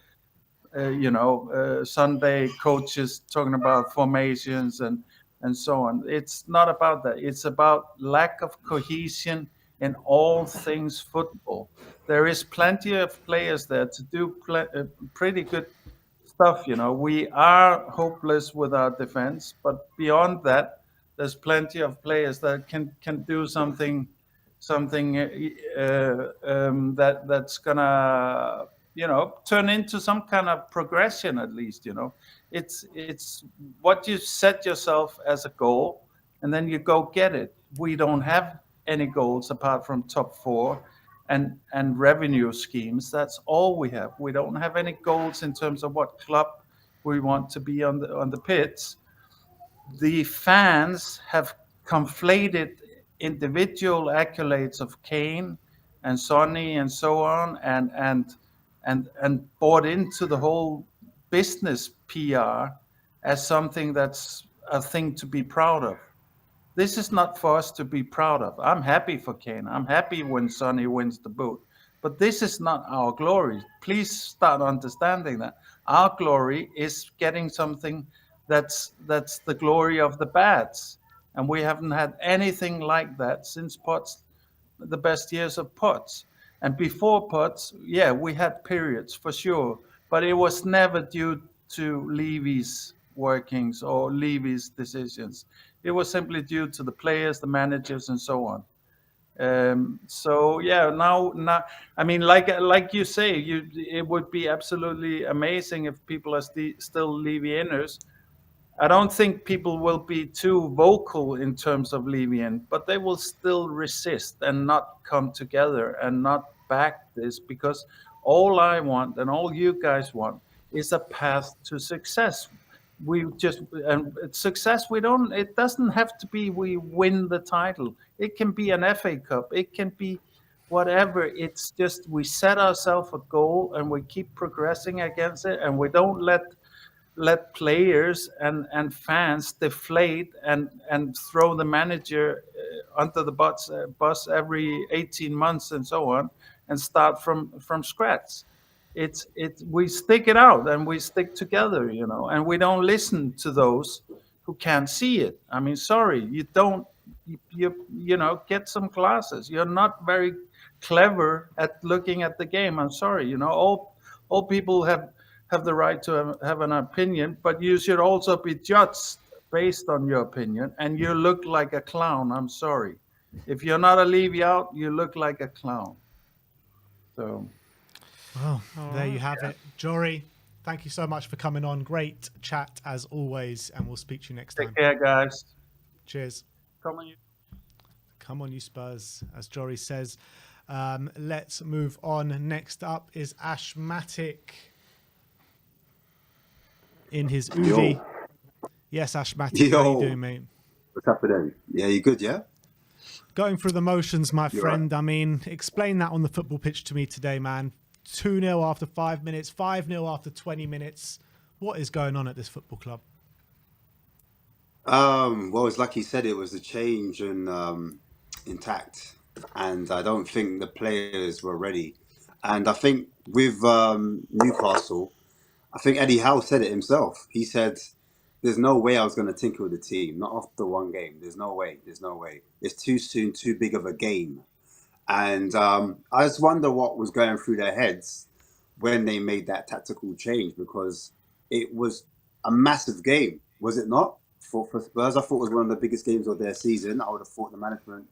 Sunday coaches talking about formations and so on. It's not about that. It's about lack of cohesion in all things football. There is plenty of players there to do pretty good stuff. We are hopeless with our defense, but beyond that, there's plenty of players that can do something that's gonna turn into some kind of progression, at least. It's what you set yourself as a goal, and then you go get it. We don't have any goals apart from top four and revenue schemes. That's all we have. We don't have any goals in terms of what club we want to be on the pitch. The fans have conflated individual accolades of Kane and Sonny and so on, and bought into the whole business PR as something that's a thing to be proud of. This is not for us to be proud of. I'm happy for Kane. I'm happy when Sonny wins the boot. But this is not our glory. Please start understanding that. Our glory is getting something that's the glory of the Bats. And we haven't had anything like that since Potts, the best years of Potts. And before Potts, yeah, we had periods for sure. But it was never due to Levy's workings or Levy's decisions. It was simply due to the players, the managers, and so on. So yeah, now, I mean, like you say, it would be absolutely amazing if people are still Levy-inners. I don't think people will be too vocal in terms of Levy-in, but they will still resist and not come together and not back this, because all I want and all you guys want is a path to success. Success, it doesn't have to be we win the title. It can be an FA Cup. It can be whatever. It's just we set ourselves a goal and we keep progressing against it, and we don't let players and fans deflate and throw the manager under the bus every 18 months and so on, and start from scratch. We stick it out and we stick together, and we don't listen to those who can't see it. I mean, sorry, you don't, get some classes. You're not very clever at looking at the game. I'm sorry, all people have the right to have an opinion, but you should also be judged based on your opinion. And you look like a clown. I'm sorry. If you're not a Levy out, you look like a clown. So. Well, there you have it. Jory, thank you so much for coming on. Great chat as always, and we'll speak to you next time. Take care, guys. Cheers. Come on, you Spurs, as Jory says. Let's move on. Next up is Ashmatic in his Uvi. Yo. Yes, Ashmatic, how you doing, mate? What's happening? Yeah, you good, yeah? Going through the motions, my You're friend. Right. I mean, explain that on the football pitch to me today, man. 2-0 after 5 minutes, 5-0 after 20 minutes. What is going on at this football club? Well, it's like he said, it was a change in tact, and I don't think the players were ready. And I think with Newcastle, I think Eddie Howe said it himself. He said, there's no way I was going to tinker with the team, not after one game. There's no way. It's too soon, too big of a game. And I just wonder what was going through their heads when they made that tactical change, because it was a massive game, was it not? For Spurs, I thought it was one of the biggest games of their season. I would have thought the management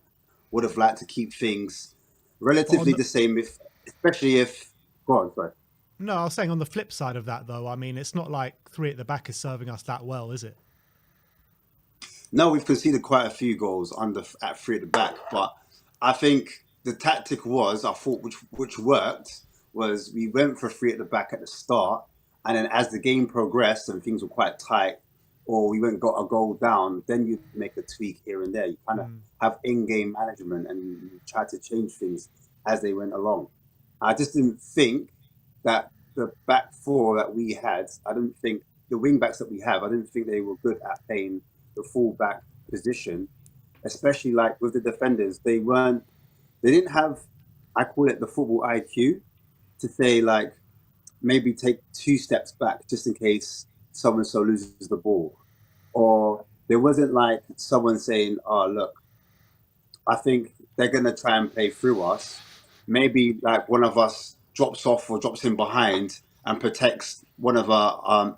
would have liked to keep things relatively the same, especially if... Go on, sorry. No, I was saying on the flip side of that, though, I mean, it's not like 3 at the back is serving us that well, is it? No, we've conceded quite a few goals at 3 at the back, but I think the tactic was, I thought, which worked, was we went for 3 at the back at the start, And then as the game progressed and things were quite tight, or we went got a goal down, then you make a tweak here and there. You kind of have in-game management, and you try to change things as they went along. I just didn't think that the back four that we had, I don't think the wing backs that we have, I didn't think they were good at playing the full back position, especially like with the defenders. They didn't have, I call it the football IQ, to say like, maybe take 2 steps back just in case someone so loses the ball. Or there wasn't like someone saying, oh, look, I think they're going to try and play through us. Maybe like one of us drops off or drops in behind and protects one of our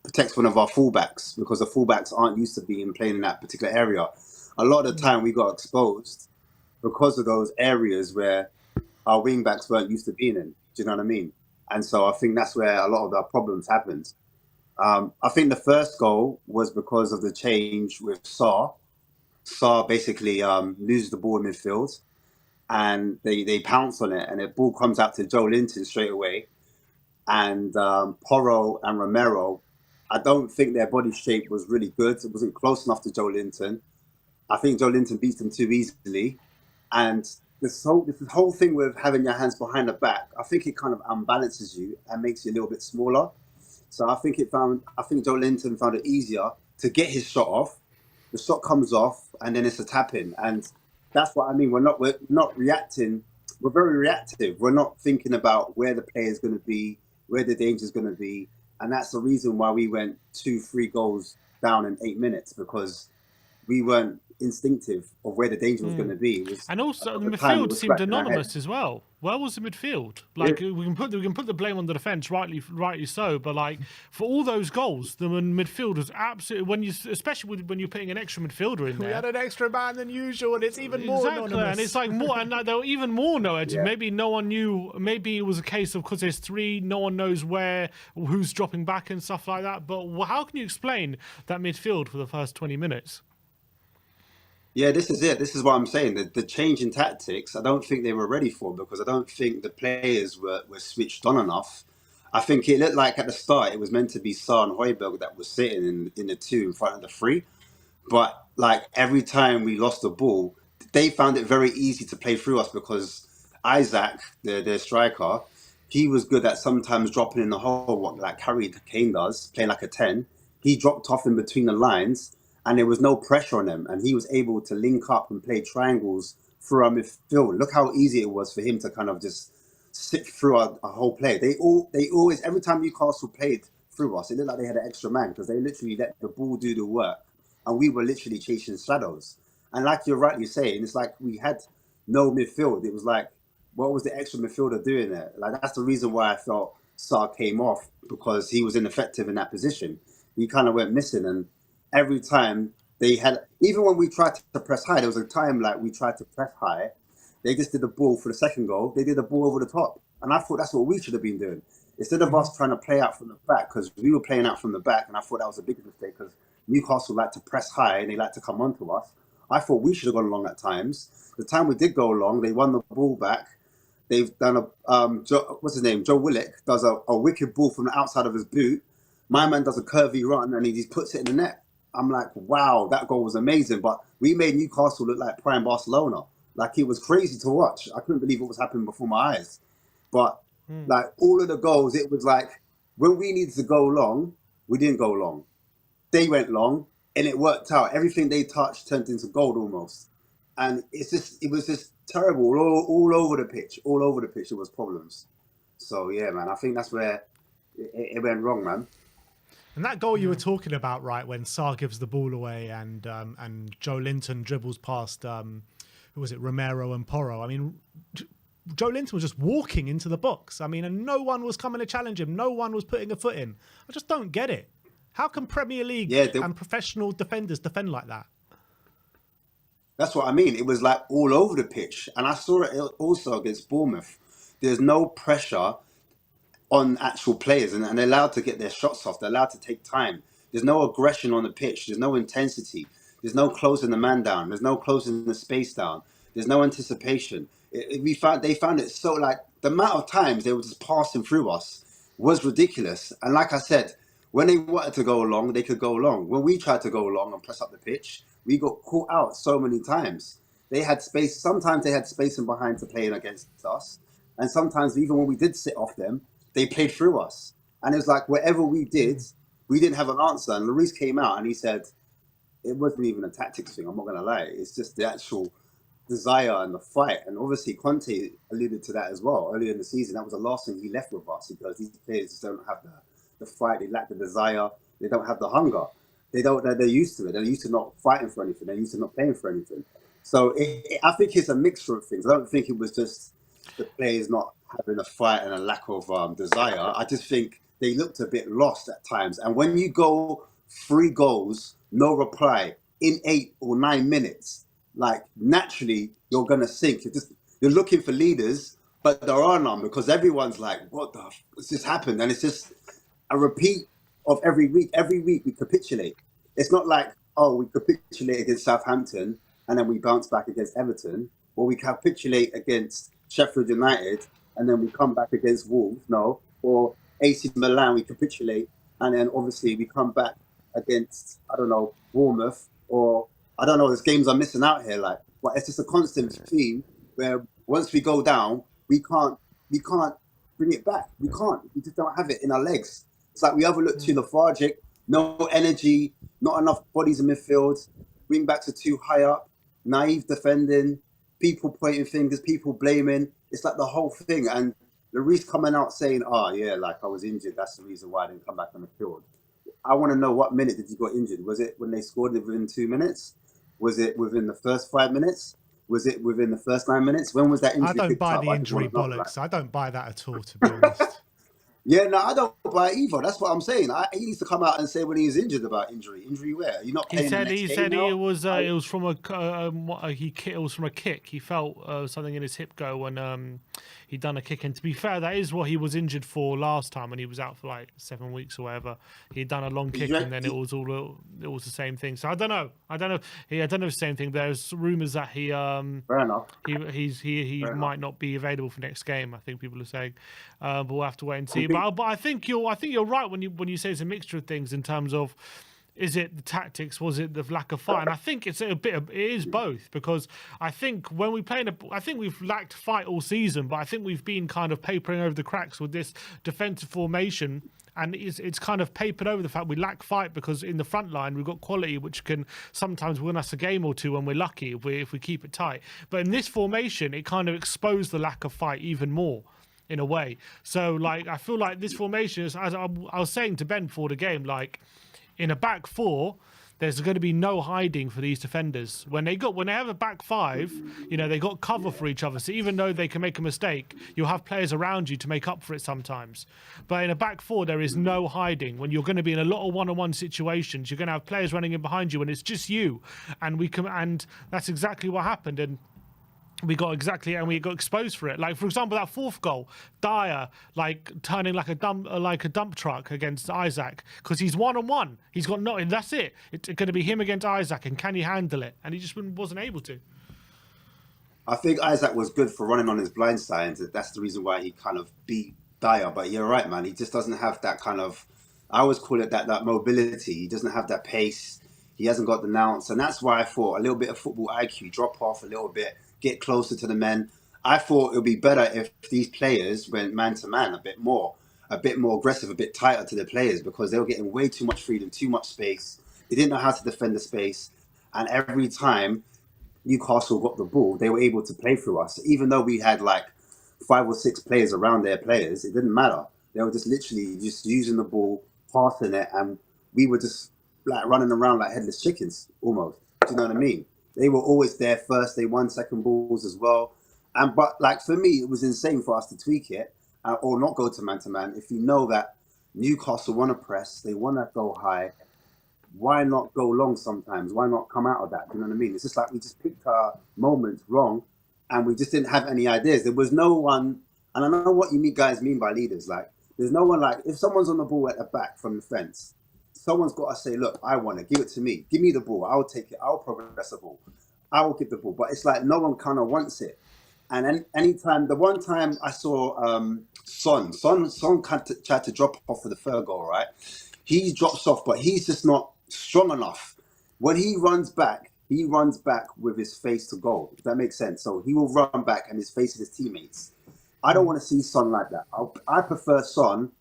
fullbacks, because the fullbacks aren't used to being playing in that particular area. A lot of the time we got exposed because of those areas where our wing backs weren't used to being in. Do you know what I mean? And so I think that's where a lot of the problems happened. I think the first goal was because of the change with Sarr. Sarr basically loses the ball in midfield, and they pounce on it, and the ball comes out to Joe Linton straight away. And Porro and Romero, I don't think their body shape was really good. It wasn't close enough to Joe Linton. I think Joe Linton beats them too easily. And this whole thing with having your hands behind the back, I think it kind of unbalances you and makes you a little bit smaller. So I think Joe Linton found it easier to get his shot off. The shot comes off, and then it's a tap in. And that's what I mean. We're not reacting. We're very reactive. We're not thinking about where the player is going to be, where the danger is going to be. And that's the reason why we went 2-3 goals down in 8 minutes, because we weren't instinctive of where the danger was going to be. And also the midfield seemed anonymous as well. Where was the midfield? Like we can put the blame on the defence, rightly so. But like for all those goals, the midfield was absolutely, especially when you're putting an extra midfielder in there. We had an extra man than usual, and it's even more anonymous. And it's like more, and they were even more no edges. Yeah. Maybe no one knew. Maybe it was a case of because there's 3, no one knows who's dropping back and stuff like that. But how can you explain that midfield for the first 20 minutes? Yeah, this is it. This is what I'm saying. The change in tactics, I don't think they were ready for, because I don't think the players were switched on enough. I think it looked like at the start it was meant to be Sarr and Højbjerg that was sitting in the 2 in front of the 3. But like every time we lost the ball, they found it very easy to play through us, because Isaac, their striker, he was good at sometimes dropping in the hole, like Harry Kane does, playing like a 10. He dropped off in between the lines, and there was no pressure on him, and he was able to link up and play triangles through our midfield. Look how easy it was for him to kind of just sit through a whole play. They always, every time Newcastle played through us, it looked like they had an extra man, because they literally let the ball do the work, and we were literally chasing shadows. And like you're rightly saying, it's like we had no midfield. It was like, what was the extra midfielder doing there? Like that's the reason why I felt Sarr came off, because he was ineffective in that position. He kind of went missing, and every time they had, even when we tried to press high, there was a time like we tried to press high, they just did the ball for the second goal. They did the ball over the top. And I thought that's what we should have been doing. Instead of us trying to play out from the back, because we were playing out from the back, and I thought that was a big mistake, because Newcastle like to press high and they like to come onto us. I thought we should have gone along at times. The time we did go along, they won the ball back. They've done what's his name? Joe Willock does a wicked ball from the outside of his boot. My man does a curvy run and he just puts it in the net. I'm like, wow, that goal was amazing. But we made Newcastle look like prime Barcelona. Like, it was crazy to watch. I couldn't believe what was happening before my eyes. But like all of the goals, it was like when we needed to go long, we didn't go long. They went long and it worked out. Everything they touched turned into gold almost. And it was just terrible all over the pitch. All over the pitch, there was problems. So yeah, man, I think that's where it went wrong, man. And that goal you were talking about, right, when Sarr gives the ball away and Joe Linton dribbles past, who was it, Romero and Porro. I mean, Joe Linton was just walking into the box. I mean, and no one was coming to challenge him. No one was putting a foot in. I just don't get it. How can Premier League and professional defenders defend like that? That's what I mean. It was like all over the pitch. And I saw it also against Bournemouth. There's no pressure on actual players, and they're allowed to get their shots off. They're allowed to take time. There's no aggression on the pitch. There's no intensity. There's no closing the man down. There's no closing the space down. There's no anticipation. They found it so, like, the amount of times they were just passing through us. was ridiculous. And like I said, when they wanted to go long, they could go long. When we tried to go long and press up the pitch, we got caught out so many times. They had space. Sometimes they had space in behind to play in against us. And sometimes even when we did sit off them, they played through us. And it was like whatever we did, we didn't have an answer. And Lloris came out and he said, it wasn't even a tactics thing, I'm not going to lie. It's just the actual desire and the fight. And obviously Conte alluded to that as well earlier in the season. That was the last thing he left with us, because these players just don't have the fight. They lack the desire. They don't have the hunger. They're used to it. They're used to not fighting for anything. They're used to not playing for anything. So I think it's a mixture of things. I don't think it was just the players not having a fight and a lack of desire. I just think they looked a bit lost at times. And when you go 3 goals, no reply in 8 or 9 minutes, like naturally you're gonna sink. You're looking for leaders, but there are none, because everyone's like, "What the? What's just happened?" And it's just a repeat of every week. Every week we capitulate. It's not like, oh, we capitulate against Southampton and then we bounce back against Everton, or we capitulate against Sheffield United and then we come back against Wolves. No, or AC Milan, we capitulate and then obviously we come back against, I don't know, Bournemouth, or I don't know, there's games I'm missing out here, like, but it's just a constant theme where once we go down, we can't bring it back. We just don't have it in our legs. It's like we either look too lethargic, no energy, not enough bodies in midfield, wing backs are too high up, naive defending, people pointing fingers, people blaming. It's like the whole thing. And Lloris coming out saying, "Oh yeah, like I was injured. That's the reason why I didn't come back on the field." I want to know, what minute did you get injured? Was it when they scored within 2 minutes? Was it within the first 5 minutes? Was it within the first 9 minutes? When was that injury? I don't picked buy up? the I just injury wanna know, bollocks. like- I don't buy that at all, to be honest. Yeah, no, I don't buy it either. That's what I'm saying. He needs to come out and say when he was injured about injury. Injury where? You're not He playing said the next he game said now? it was from a it was from a kick. He felt something in his hip go when he'd done a kick. And to be fair, that is what he was injured for last time when he was out for like 7 weeks or whatever. He'd done a long kick and then it was the same thing. So I don't know. I don't know if it's the same thing. There's rumours that he Fair enough. he Fair might not be available for next game. I think people are saying, but we'll have to wait and see. But I think you're right when you say it's a mixture of things in terms of, is it the tactics? Was it the lack of fight? And I think it is both, because I think when we play I think we've lacked fight all season, but I think we've been kind of papering over the cracks with this defensive formation. And it's kind of papered over the fact we lack fight, because in the front line we've got quality which can sometimes win us a game or two when we're lucky if we keep it tight. But in this formation, it kind of exposed the lack of fight even more, in a way. So like I feel like this formation is, as I was saying to Ben before the game, like in a back 4, there's going to be no hiding for these defenders. When they have a back 5, they got cover for each other. So even though they can make a mistake, you'll have players around you to make up for it sometimes. But in a back 4, there is no hiding. When you're going to be in a lot of one-on-one situations, you're going to have players running in behind you, and it's just you. And that's exactly what happened. And we got exposed for it. Like, for example, that 4th goal, Dyer like turning like a dump truck against Isaac, because he's one-on-one. He's got nothing. That's it. It's going to be him against Isaac, and can he handle it? And he just wasn't able to. I think Isaac was good for running on his blind side. That's the reason why he kind of beat Dyer. But you're right, man. He just doesn't have that kind of, I always call it that mobility. He doesn't have that pace. He hasn't got the nous. And that's why I thought a little bit of football IQ, drop off a little bit, get closer to the men. I thought it would be better if these players went man to man a bit more aggressive, a bit tighter to the players, because they were getting way too much freedom, too much space. They didn't know how to defend the space. And every time Newcastle got the ball, they were able to play through us. Even though we had like 5 or 6 players around their players, it didn't matter. They were just literally just using the ball, passing it, and we were just like running around like headless chickens almost. Do you know what I mean? They were always there first. They won second balls as well. But like for me, it was insane for us to tweak it or not go to man. If you know that Newcastle want to press, they want to go high, why not go long sometimes? Why not come out of that? Do you know what I mean? It's just like we just picked our moments wrong and we just didn't have any ideas. There was no one, and I know what you guys mean by leaders. Like, there's no one, like, if someone's on the ball at the back from the fence, someone's got to say, look, I want it. Give it to me. Give me the ball. I'll take it. I'll progress the ball. I will give the ball. But it's like no one kind of wants it. And anytime, the one time I saw Son tried to drop off for the third goal, right? He drops off, but he's just not strong enough. When he runs back with his face to goal. If that makes sense. So he will run back and his face to his teammates. I don't want to see Son like that. I prefer Son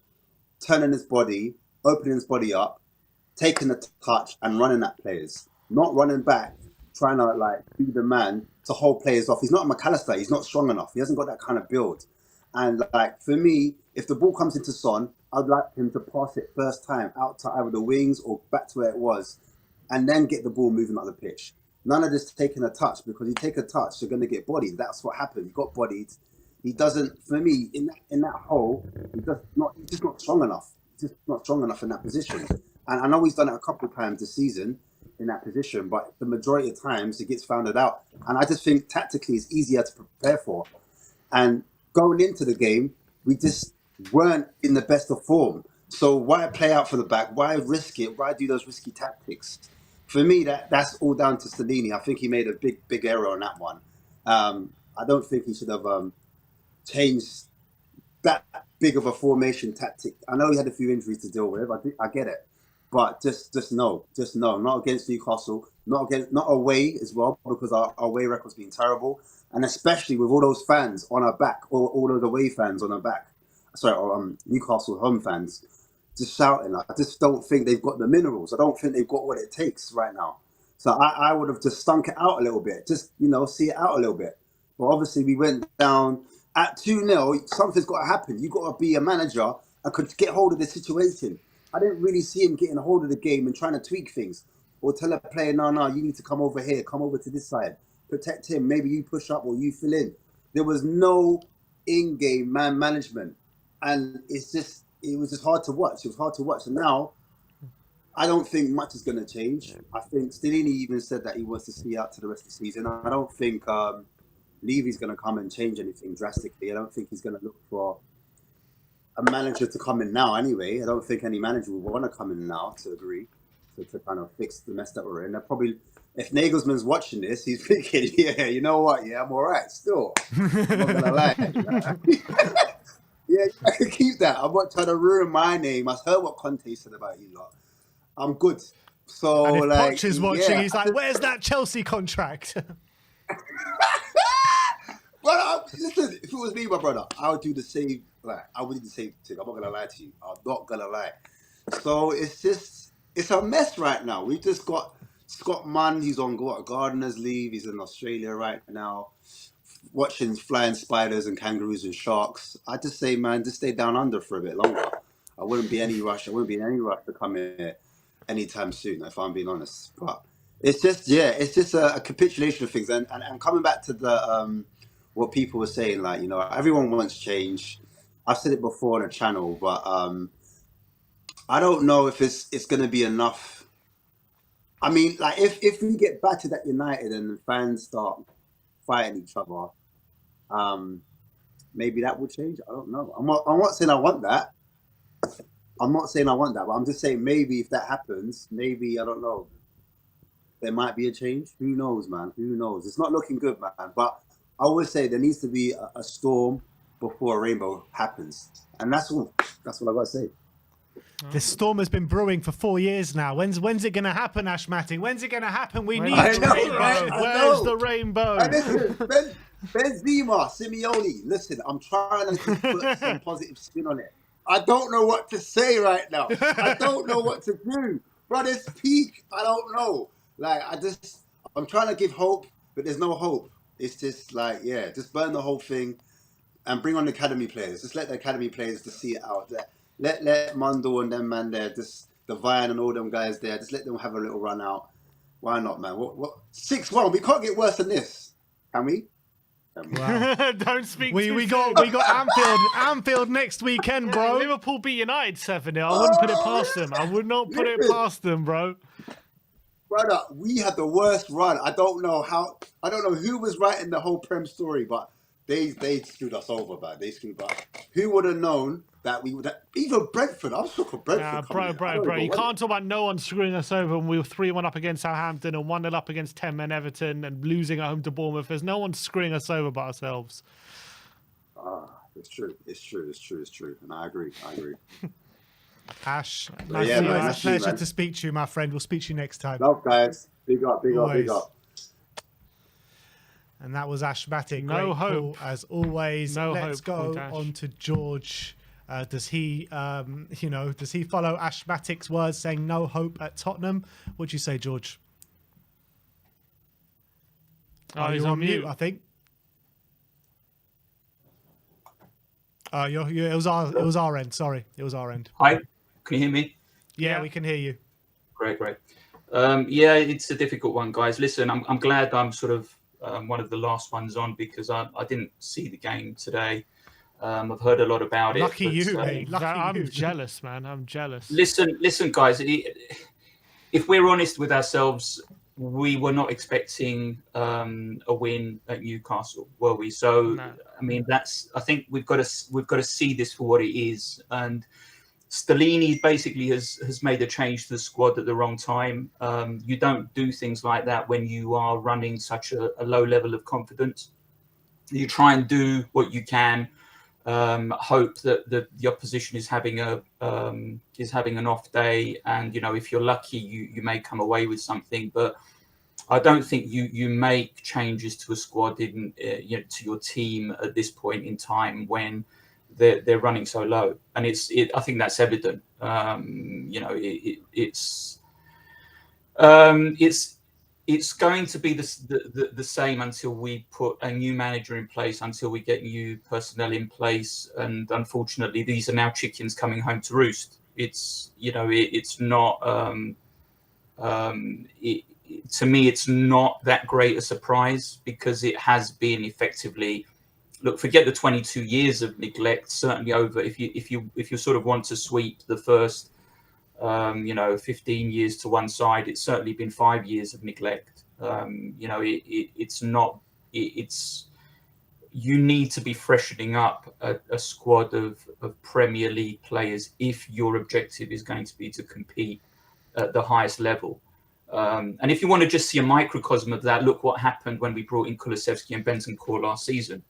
turning his body, opening his body up, taking the touch and running at players, not running back, trying to like be the man to hold players off. He's not McAllister. He's not strong enough. He hasn't got that kind of build. And like for me, if the ball comes into Son, I'd like him to pass it first time out to either the wings or back to where it was, and then get the ball moving up the pitch. None of this taking a touch, because you take a touch, you're going to get bodied. That's what happened. He got bodied. He doesn't. For me, in that hole, he's just not strong enough. He's just not strong enough in that position. And I know he's done it a couple of times this season in that position, but the majority of times it gets founded out. And I just think tactically it's easier to prepare for. And going into the game, we just weren't in the best of form. So why play out for the back? Why risk it? Why do those risky tactics? For me, that's all down to Stellini. I think he made a big error on that one. I don't think he should have changed that big of a formation tactic. I know he had a few injuries to deal with. I get it. But just no. Not against Newcastle, not away as well, because our away record's been terrible, and especially with all those fans on our back, all those away fans on our back. Sorry, Newcastle home fans just shouting. I just don't think they've got the minerals. I don't think they've got what it takes right now. So I would have just stunk it out a little bit, just see it out a little bit. But obviously we went down at 2-0. Something's got to happen. You got to be a manager and could get hold of the situation. I didn't really see him getting a hold of the game and trying to tweak things, or tell a player, no, you need to come over here, come over to this side, protect him. Maybe you push up or you fill in. There was no in-game man management, and it was just hard to watch. It was hard to watch, and now I don't think much is going to change. I think Stellini even said that he wants to see out to the rest of the season. I don't think Levy's going to come and change anything drastically. I don't think he's going to look for a manager to come in now anyway. I don't think any manager will want to come in now to agree to kind of fix the mess that we're in. Probably, if Nagelsmann's watching this, he's thinking, yeah, you know what? Yeah, I'm all right still. I'm not going to lie. Yeah, I can keep that. I'm not trying to ruin my name. I heard what Conte said about you lot. I'm good. So, And if like, Poch is watching, yeah, he's like, where's that Chelsea contract? Well, listen, if it was me, my brother, I would do the same. Like, I would do the same thing. I'm not gonna lie to you. I'm not gonna lie. So it's a mess right now. We just got Scott Munn. He's on gardener's leave. He's in Australia right now, watching flying spiders and kangaroos and sharks. I just say, man, just stay down under for a bit longer. I wouldn't be in any rush. To come here anytime soon, if I'm being honest. But it's just a capitulation of things. And coming back to the what people were saying, like, everyone wants change. I've said it before on the channel, but I don't know if it's going to be enough. I mean, like, if we get battered at United and the fans start fighting each other, maybe that will change. I don't know. I'm not saying I want that. But I'm just saying maybe if that happens, maybe, I don't know, there might be a change. Who knows, man? Who knows? It's not looking good, man. But I always say there needs to be a storm before a rainbow happens. And that's all I got to say. This storm has been brewing for 4 years now. When's it going to happen, Ash Matting? When's it going to happen? We need I the know, rainbow. right? I Where's know. the rainbow? And listen, Benzema, Simeone, listen, I'm trying to put some positive spin on it. I don't know what to say right now. I don't know what to do. Bro, it's peak. I don't know. Like, I'm trying to give hope, but there's no hope. It's just like, yeah, just burn the whole thing and bring on the academy players. Just let the academy players just see it out. Let Mundo and them man there, just the Vine and all them guys there, just let them have a little run out. Why not, man? What 6-1? We can't get worse than this. Can we? Wow. Don't speak we too got soon. Anfield next weekend, bro. Liverpool beat United 7-0. I wouldn't put it past them. I would not put it past them, bro. Brother, we had the worst run. I don't know who was writing the whole Prem story, but they screwed us over, man. They screwed us. Who would have known that that even Brentford. I'm shocked of Brentford. Nah, coming bro, in. I don't bro. even You want can't talk about no one screwing us over when we were 3-1 up against Southampton and 1-0 up against 10 men Everton and losing at home to Bournemouth. There's no one screwing us over but ourselves. It's true. It's true. It's true. It's true. And I agree. Ash, Yeah, it's man, always a that's you, pleasure man. to speak to you, my friend. We'll speak to you next time. Love, guys. Big up, big up, big Always. up. And that was Ashmatic. No Great hope. call, as always. No Let's hope, go point Ash. on to George. Does he follow Ashmatic's words saying no hope at Tottenham? What'd you say, George? Oh, he's you're on mute. I think. It was our end. Sorry, it was our end. Hi, can you hear me? Yeah, we can hear you. Great. Yeah, it's a difficult one, guys. Listen, I'm glad I'm sort of one of the last ones on because I didn't see the game today. I've heard a lot about it. Lucky you, mate. Lucky I'm you. jealous, man. I'm jealous. Listen, guys. If we're honest with ourselves, we were not expecting a win at Newcastle, were we? So, No. I mean, I think we've got to see this for what it is. And Stellini basically has made a change to the squad at the wrong time. You don't do things like that when you are running such a low level of confidence. You try and do what you can. Hope that the opposition is having an off day, and if you're lucky, you may come away with something. But I don't think you make changes to a squad to your team at this point in time when they're running so low, and I think that's evident. It's going to be the same until we put a new manager in place, until we get new personnel in place, and unfortunately, these are now chickens coming home to roost. It's not. To me, it's not that great a surprise because it has been effectively. Look, forget the 22 years of neglect. Certainly over if you sort of want to sweep the first 15 years to one side, it's certainly been 5 years of neglect. You need to be freshening up a squad of Premier League players if your objective is going to be to compete at the highest level. And if you want to just see a microcosm of that, look what happened when we brought in Kulusevski and Bentancur last season.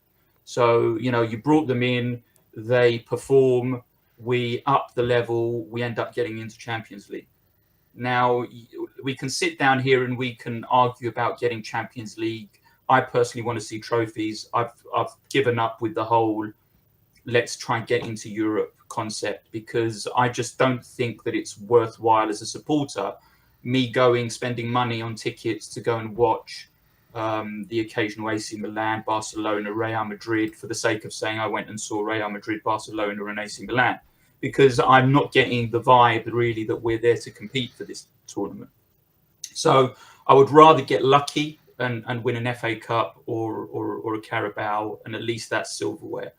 So, you brought them in, they perform, we up the level, we end up getting into Champions League. Now, we can sit down here and we can argue about getting Champions League. I personally want to see trophies. I've given up with the whole let's try and get into Europe concept because I just don't think that it's worthwhile as a supporter, me spending money on tickets to go and watch the occasional AC Milan, Barcelona, Real Madrid for the sake of saying I went and saw Real Madrid, Barcelona and AC Milan, because I'm not getting the vibe really that we're there to compete for this tournament. So I would rather get lucky and win an FA Cup or a Carabao, and at least that's silverware.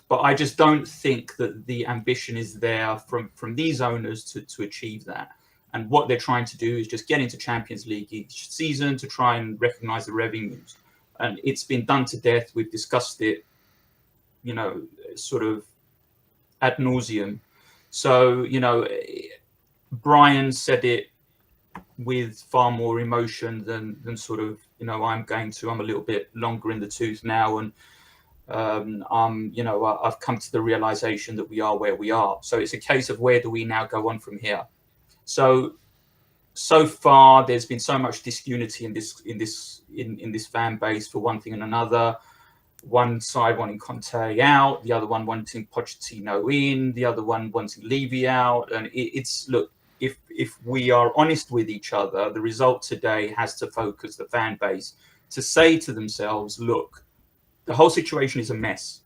But I just don't think that the ambition is there from these owners to achieve that. And what they're trying to do is just get into Champions League each season to try and recognise the revenues. And it's been done to death. We've discussed it, sort of ad nauseum. So, Brian said it with far more emotion than sort of, I'm a little bit longer in the tooth now. And, I've come to the realization that we are where we are. So it's a case of where do we now go on from here? So far, there's been so much disunity in this fan base for one thing and another. One side wanting Conte out, the other one wanting Pochettino in, the other one wanting Levy out. And look, if we are honest with each other, the result today has to focus the fan base to say to themselves, look, the whole situation is a mess.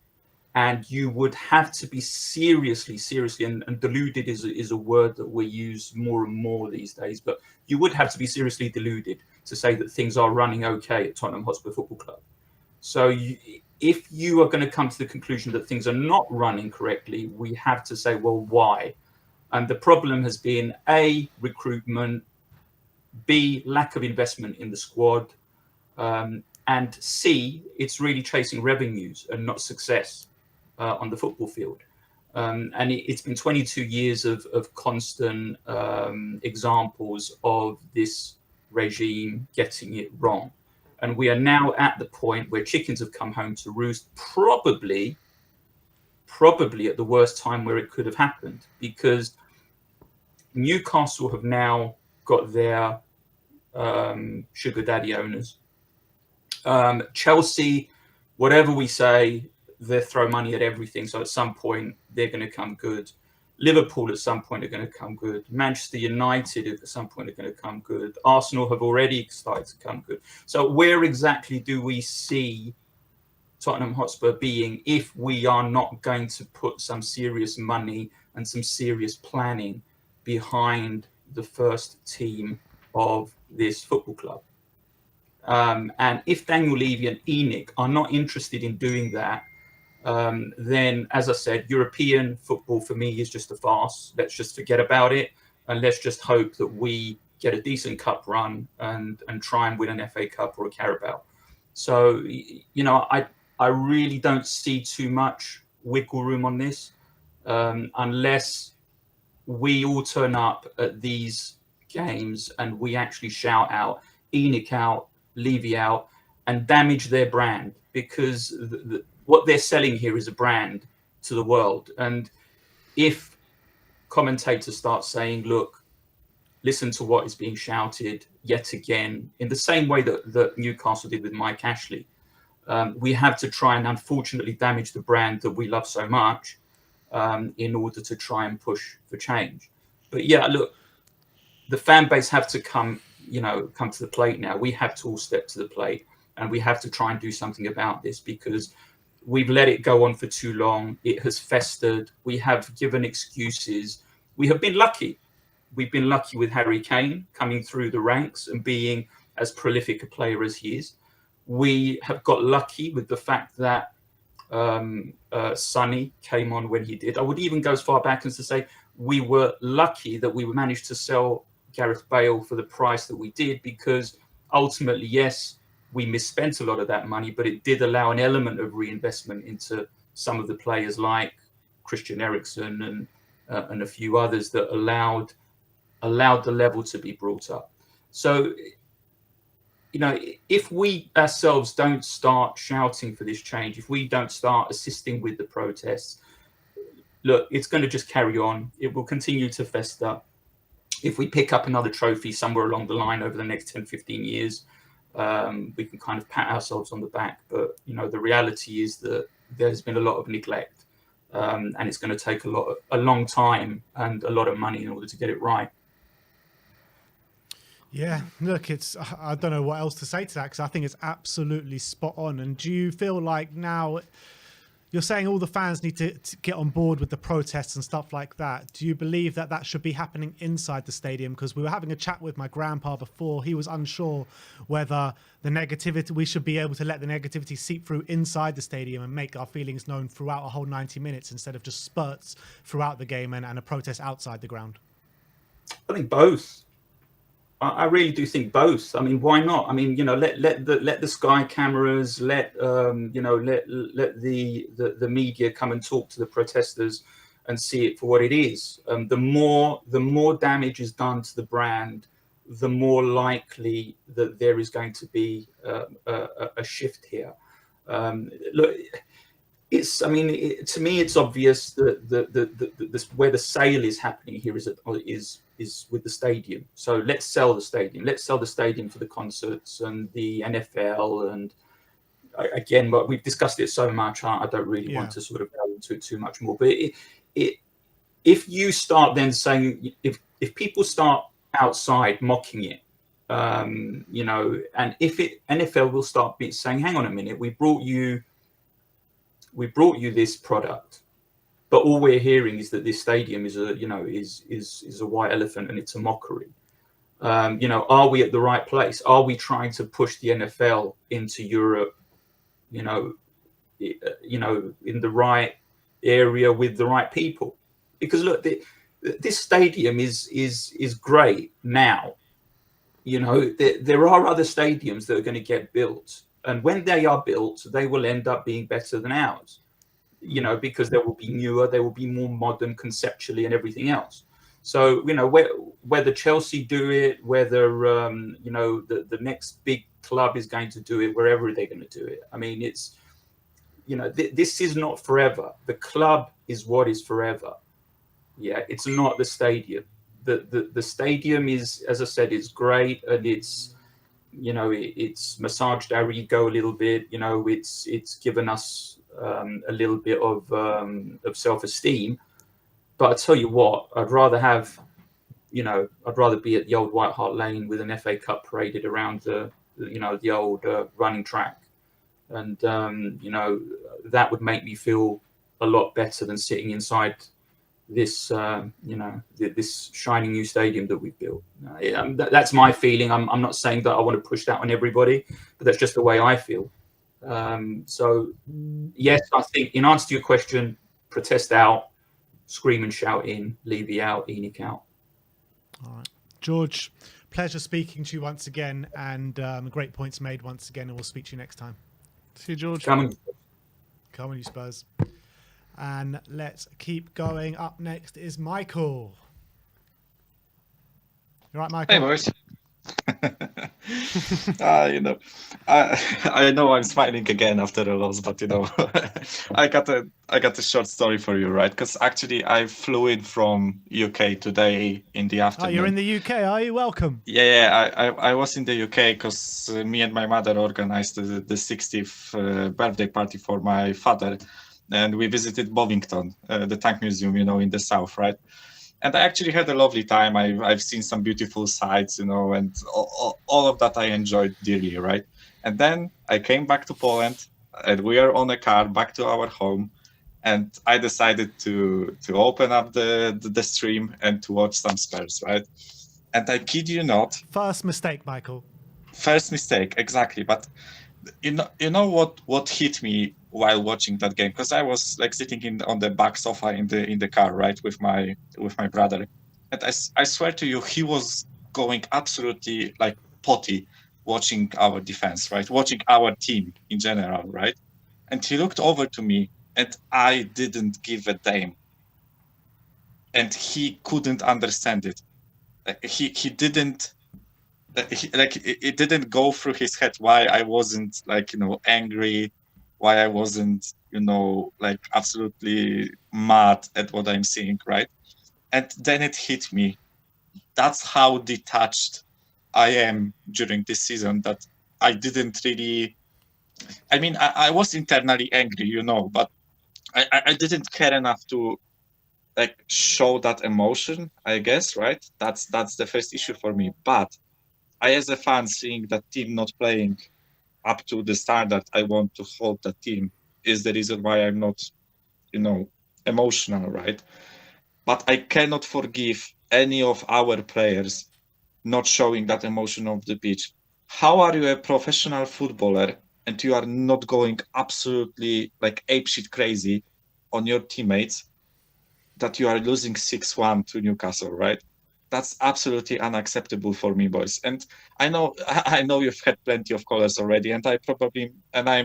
And you would have to be seriously, and deluded is a word that we use more and more these days, but you would have to be seriously deluded to say that things are running okay at Tottenham Hotspur Football Club. So if you are going to come to the conclusion that things are not running correctly, we have to say, well, why? And the problem has been A, recruitment, B, lack of investment in the squad, and C, it's really chasing revenues and not success on the football field. And it's been 22 years of constant examples of this regime getting it wrong. And we are now at the point where chickens have come home to roost, probably at the worst time where it could have happened, because Newcastle have now got their sugar daddy owners. Chelsea, whatever we say, they throw money at everything. So at some point, they're going to come good. Liverpool at some point are going to come good. Manchester United at some point are going to come good. Arsenal have already started to come good. So where exactly do we see Tottenham Hotspur being if we are not going to put some serious money and some serious planning behind the first team of this football club? And if Daniel Levy and ENIC are not interested in doing that, then, as I said, European football for me is just a farce. Let's just forget about it, and let's just hope that we get a decent cup run and try and win an FA Cup or a Carabao. So, I really don't see too much wiggle room on this, unless we all turn up at these games and we actually shout out, ENIC out, Levy out, and damage their brand, because what they're selling here is a brand to the world. And if commentators start saying, look, listen to what is being shouted yet again, in the same way that Newcastle did with Mike Ashley, we have to try and unfortunately damage the brand that we love so much in order to try and push for change. But yeah, look, the fan base have to come to the plate now. We have to all step to the plate, and we have to try and do something about this, because we've let it go on for too long. It has festered. We have given excuses. We have been lucky. We've been lucky with Harry Kane coming through the ranks and being as prolific a player as he is. We have got lucky with the fact that Sonny came on when he did. I would even go as far back as to say we were lucky that we managed to sell Gareth Bale for the price that we did, because ultimately, yes, we misspent a lot of that money, but it did allow an element of reinvestment into some of the players like Christian Eriksen and a few others that allowed the level to be brought up. So, if we ourselves don't start shouting for this change, if we don't start assisting with the protests, look, it's going to just carry on. It will continue to fester. If we pick up another trophy somewhere along the line over the next 10, 15 years, we can kind of pat ourselves on the back. But, the reality is that there's been a lot of neglect, and it's going to take a long time and a lot of money in order to get it right. Yeah, look, I don't know what else to say to that, because I think it's absolutely spot on. And do you feel like now you're saying all the fans need to get on board with the protests and stuff like that? Do you believe that should be happening inside the stadium? Because we were having a chat with my grandpa before. He was unsure whether we should be able to let the negativity seep through inside the stadium and make our feelings known throughout a whole 90 minutes instead of just spurts throughout the game and a protest outside the ground. I think both. I really do think both. I mean, why not? I mean, let the Sky cameras, let the media come and talk to the protesters and see it for what it is. The more damage is done to the brand, the more likely that there is going to be a shift here. Look, to me, it's obvious that where the sale is happening here is with the stadium. So let's sell the stadium. Let's sell the stadium for the concerts and the NFL. And again, but we've discussed it so much, I don't really want to sort of go into it too much more. But if you start then saying, if people start outside mocking it, and if NFL will start saying, hang on a minute, we brought you this product, but all we're hearing is that this stadium is a white elephant and it's a mockery. Are we at the right place? Are we trying to push the NFL into Europe? In the right area with the right people? Because look, this stadium is great now. There are other stadiums that are going to get built, and when they are built, they will end up being better than ours. you know, because they will be newer, they will be more modern conceptually and everything else. So, you know, whether Chelsea do it, whether, you know, the next big club is going to do it, wherever they're going to do it. I mean, it's, you know, this is not forever. The club is what is forever. Yeah, it's not the stadium. The stadium is, as I said, is great, and it's, you know, it's massaged our ego a little bit. You know, it's given us a little bit of self-esteem. But I tell you what, I'd rather have, you know, I'd rather be at the old White Hart Lane with an FA Cup paraded around the you know, the old running track, and you know, that would make me feel a lot better than sitting inside this you know, this shiny new stadium that we've built. That's my feeling. I'm not saying that I want to push that on everybody, but that's just the way I feel. So yes, I think in answer to your question, protest out, scream and shout in, Levy out, ENIC out. All right, George, pleasure speaking to you once again, and great points made once again, and we'll speak to you next time. See you, George. Come on, you Spurs. And let's keep going. Up next is Michael. You right, Michael? Hey, boys. You know, I know I'm smiling again after a loss, but you know, I got a short story for you, right? Because actually, I flew in from UK today in the afternoon. Oh, you're in the UK, are you? Welcome. Yeah, I was in the UK because me and my mother organized the 60th birthday party for my father, and we visited Bovington, the tank museum, you know, in the south, right? And I actually had a lovely time. I've seen some beautiful sights, you know, and all of that I enjoyed dearly, right? And then I came back to Poland, and we are on a car back to our home, and I decided to open up the stream and to watch some Spurs, right? And I kid you not. First mistake, Michael. First mistake, exactly. But you know what hit me while watching that game, because I was like sitting on the back sofa in the car, right, with my brother, and I swear to you, he was going absolutely like potty watching our defense, right, watching our team in general, right, and he looked over to me, and I didn't give a damn, and he couldn't understand it. He didn't. It didn't go through his head why I wasn't like, you know, angry, why I wasn't, you know, like absolutely mad at what I'm seeing, right? And then it hit me. That's how detached I am during this season, that I didn't really, I mean, I was internally angry, you know, but I didn't care enough to like show that emotion, I guess, right? That's the first issue for me. But I, as a fan, seeing that team not playing up to the standard I want to hold that team is the reason why I'm not, you know, emotional, right? But I cannot forgive any of our players not showing that emotion of the pitch. How are you a professional footballer and you are not going absolutely like apeshit crazy on your teammates that you are losing 6-1 to Newcastle, right? That's absolutely unacceptable for me, boys. And I know you've had plenty of callers already, and I'm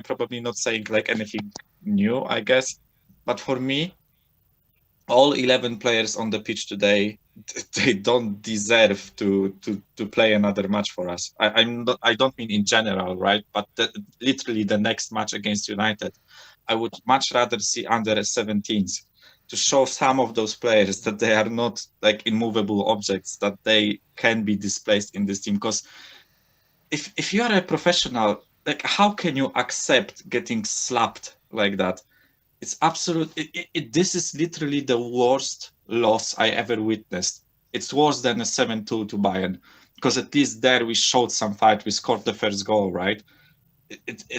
probably not saying like anything new, I guess. But for me, all 11 players on the pitch today, they don't deserve to play another match for us. I don't mean in general, right? But literally the next match against United, I would much rather see under 17s, to show some of those players that they are not like immovable objects, that they can be displaced in this team. Because if you are a professional, like, how can you accept getting slapped like that? It's absolute. This is literally the worst loss I ever witnessed. It's worse than a 7-2 to Bayern, because at least there we showed some fight. We scored the first goal, right?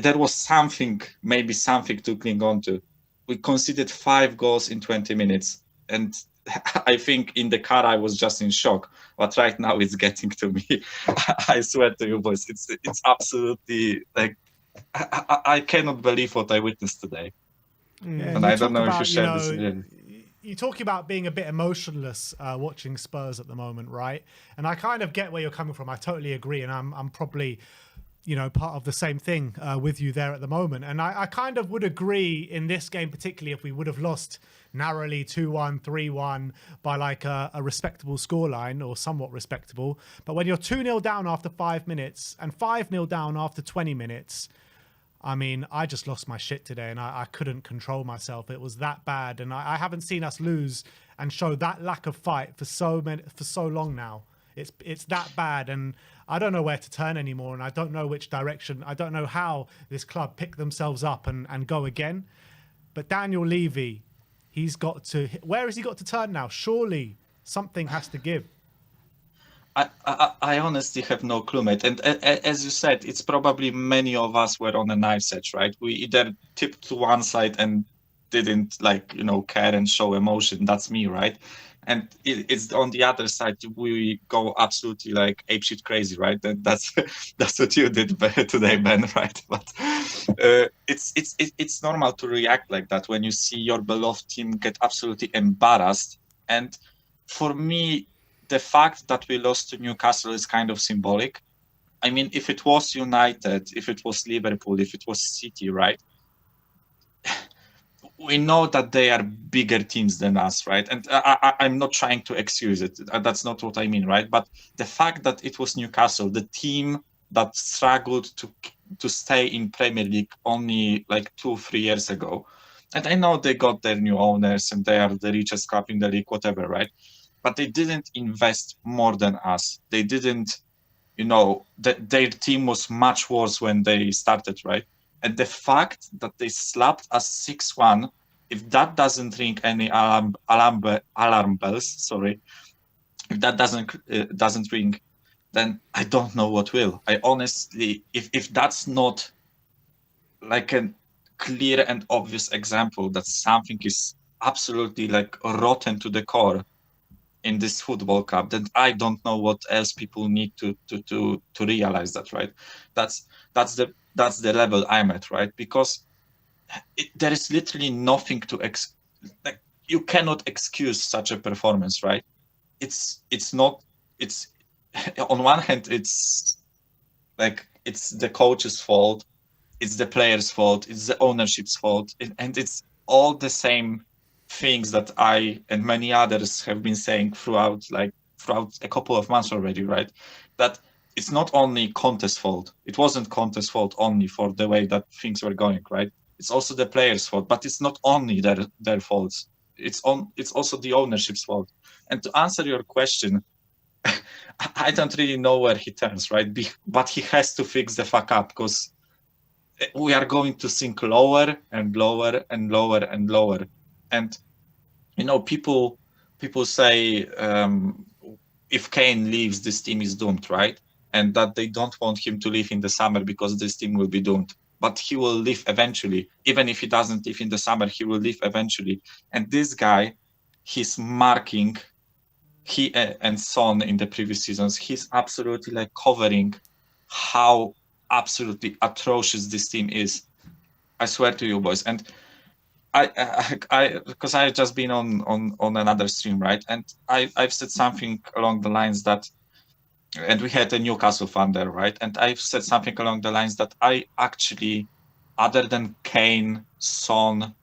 There was something, maybe something to cling on to. We conceded 5 goals in 20 minutes. And I think in the car I was just in shock. But right now it's getting to me. I swear to you, boys, it's absolutely like, I cannot believe what I witnessed today. Yeah, and I don't know if you share this. Yeah. You're talking about being a bit emotionless watching Spurs at the moment, right? And I kind of get where you're coming from. I totally agree. And I'm probably part of the same thing with you there at the moment. And I kind of would agree in this game, particularly if we would have lost narrowly 2-1, 3-1 by like a respectable scoreline or somewhat respectable. But when you're 2-0 down after 5 minutes and 5-0 down after 20 minutes, I mean, I just lost my shit today and I couldn't control myself. It was that bad. And I haven't seen us lose and show that lack of fight for so long now. It's that bad, and I don't know where to turn anymore, and I don't know which direction. I don't know how this club pick themselves up and go again. But Daniel Levy, where has he got to turn now? Surely something has to give. I honestly have no clue, mate. And as you said, it's probably many of us were on a knife's edge, right? We either tipped to one side and didn't care and show emotion. That's me, right? And it's on the other side, we go absolutely like apeshit crazy, right? That's what you did today, Ben, right? But it's normal to react like that when you see your beloved team get absolutely embarrassed. And for me, the fact that we lost to Newcastle is kind of symbolic. I mean, if it was United, if it was Liverpool, if it was City, right? We know that they are bigger teams than us, right? And I'm not trying to excuse it. That's not what I mean, right? But the fact that it was Newcastle, the team that struggled to stay in Premier League only like 2-3 years ago, and I know they got their new owners and they are the richest club in the league, whatever, right? But they didn't invest more than us. They didn't, their team was much worse when they started, right? And the fact that they slapped us 6-1, if that doesn't ring any alarm bells, sorry, if that doesn't ring, then I don't know what will. I honestly, if that's not like a clear and obvious example that something is absolutely like rotten to the core in this football club, then I don't know what else people need to realize that, right? That's the level I'm at, right? Because there is literally nothing to you cannot excuse such a performance, right? It's on one hand, it's like it's the coach's fault, it's the player's fault, it's the ownership's fault, and it's all the same things that I and many others have been saying throughout a couple of months already, right? That it's not only Conte's fault. It wasn't Conte's fault only for the way that things were going, right? It's also the players' fault, but it's not only their faults. It's also the ownership's fault. And to answer your question, I don't really know where he turns, right? But he has to fix the fuck up, because we are going to sink lower and lower and lower and lower. And people say if Kane leaves, this team is doomed, right? And that they don't want him to leave in the summer because this team will be doomed. But he will leave eventually. Even if he doesn't leave in the summer, he will leave eventually. And this guy, he's marking, he and Son in the previous seasons, he's absolutely like covering how absolutely atrocious this team is. I swear to you, boys. And I because I've just been on another stream, right? And I've said something along the lines that, and we had a Newcastle fan there, right? And I've said something along the lines that I actually, other than Kane, Son,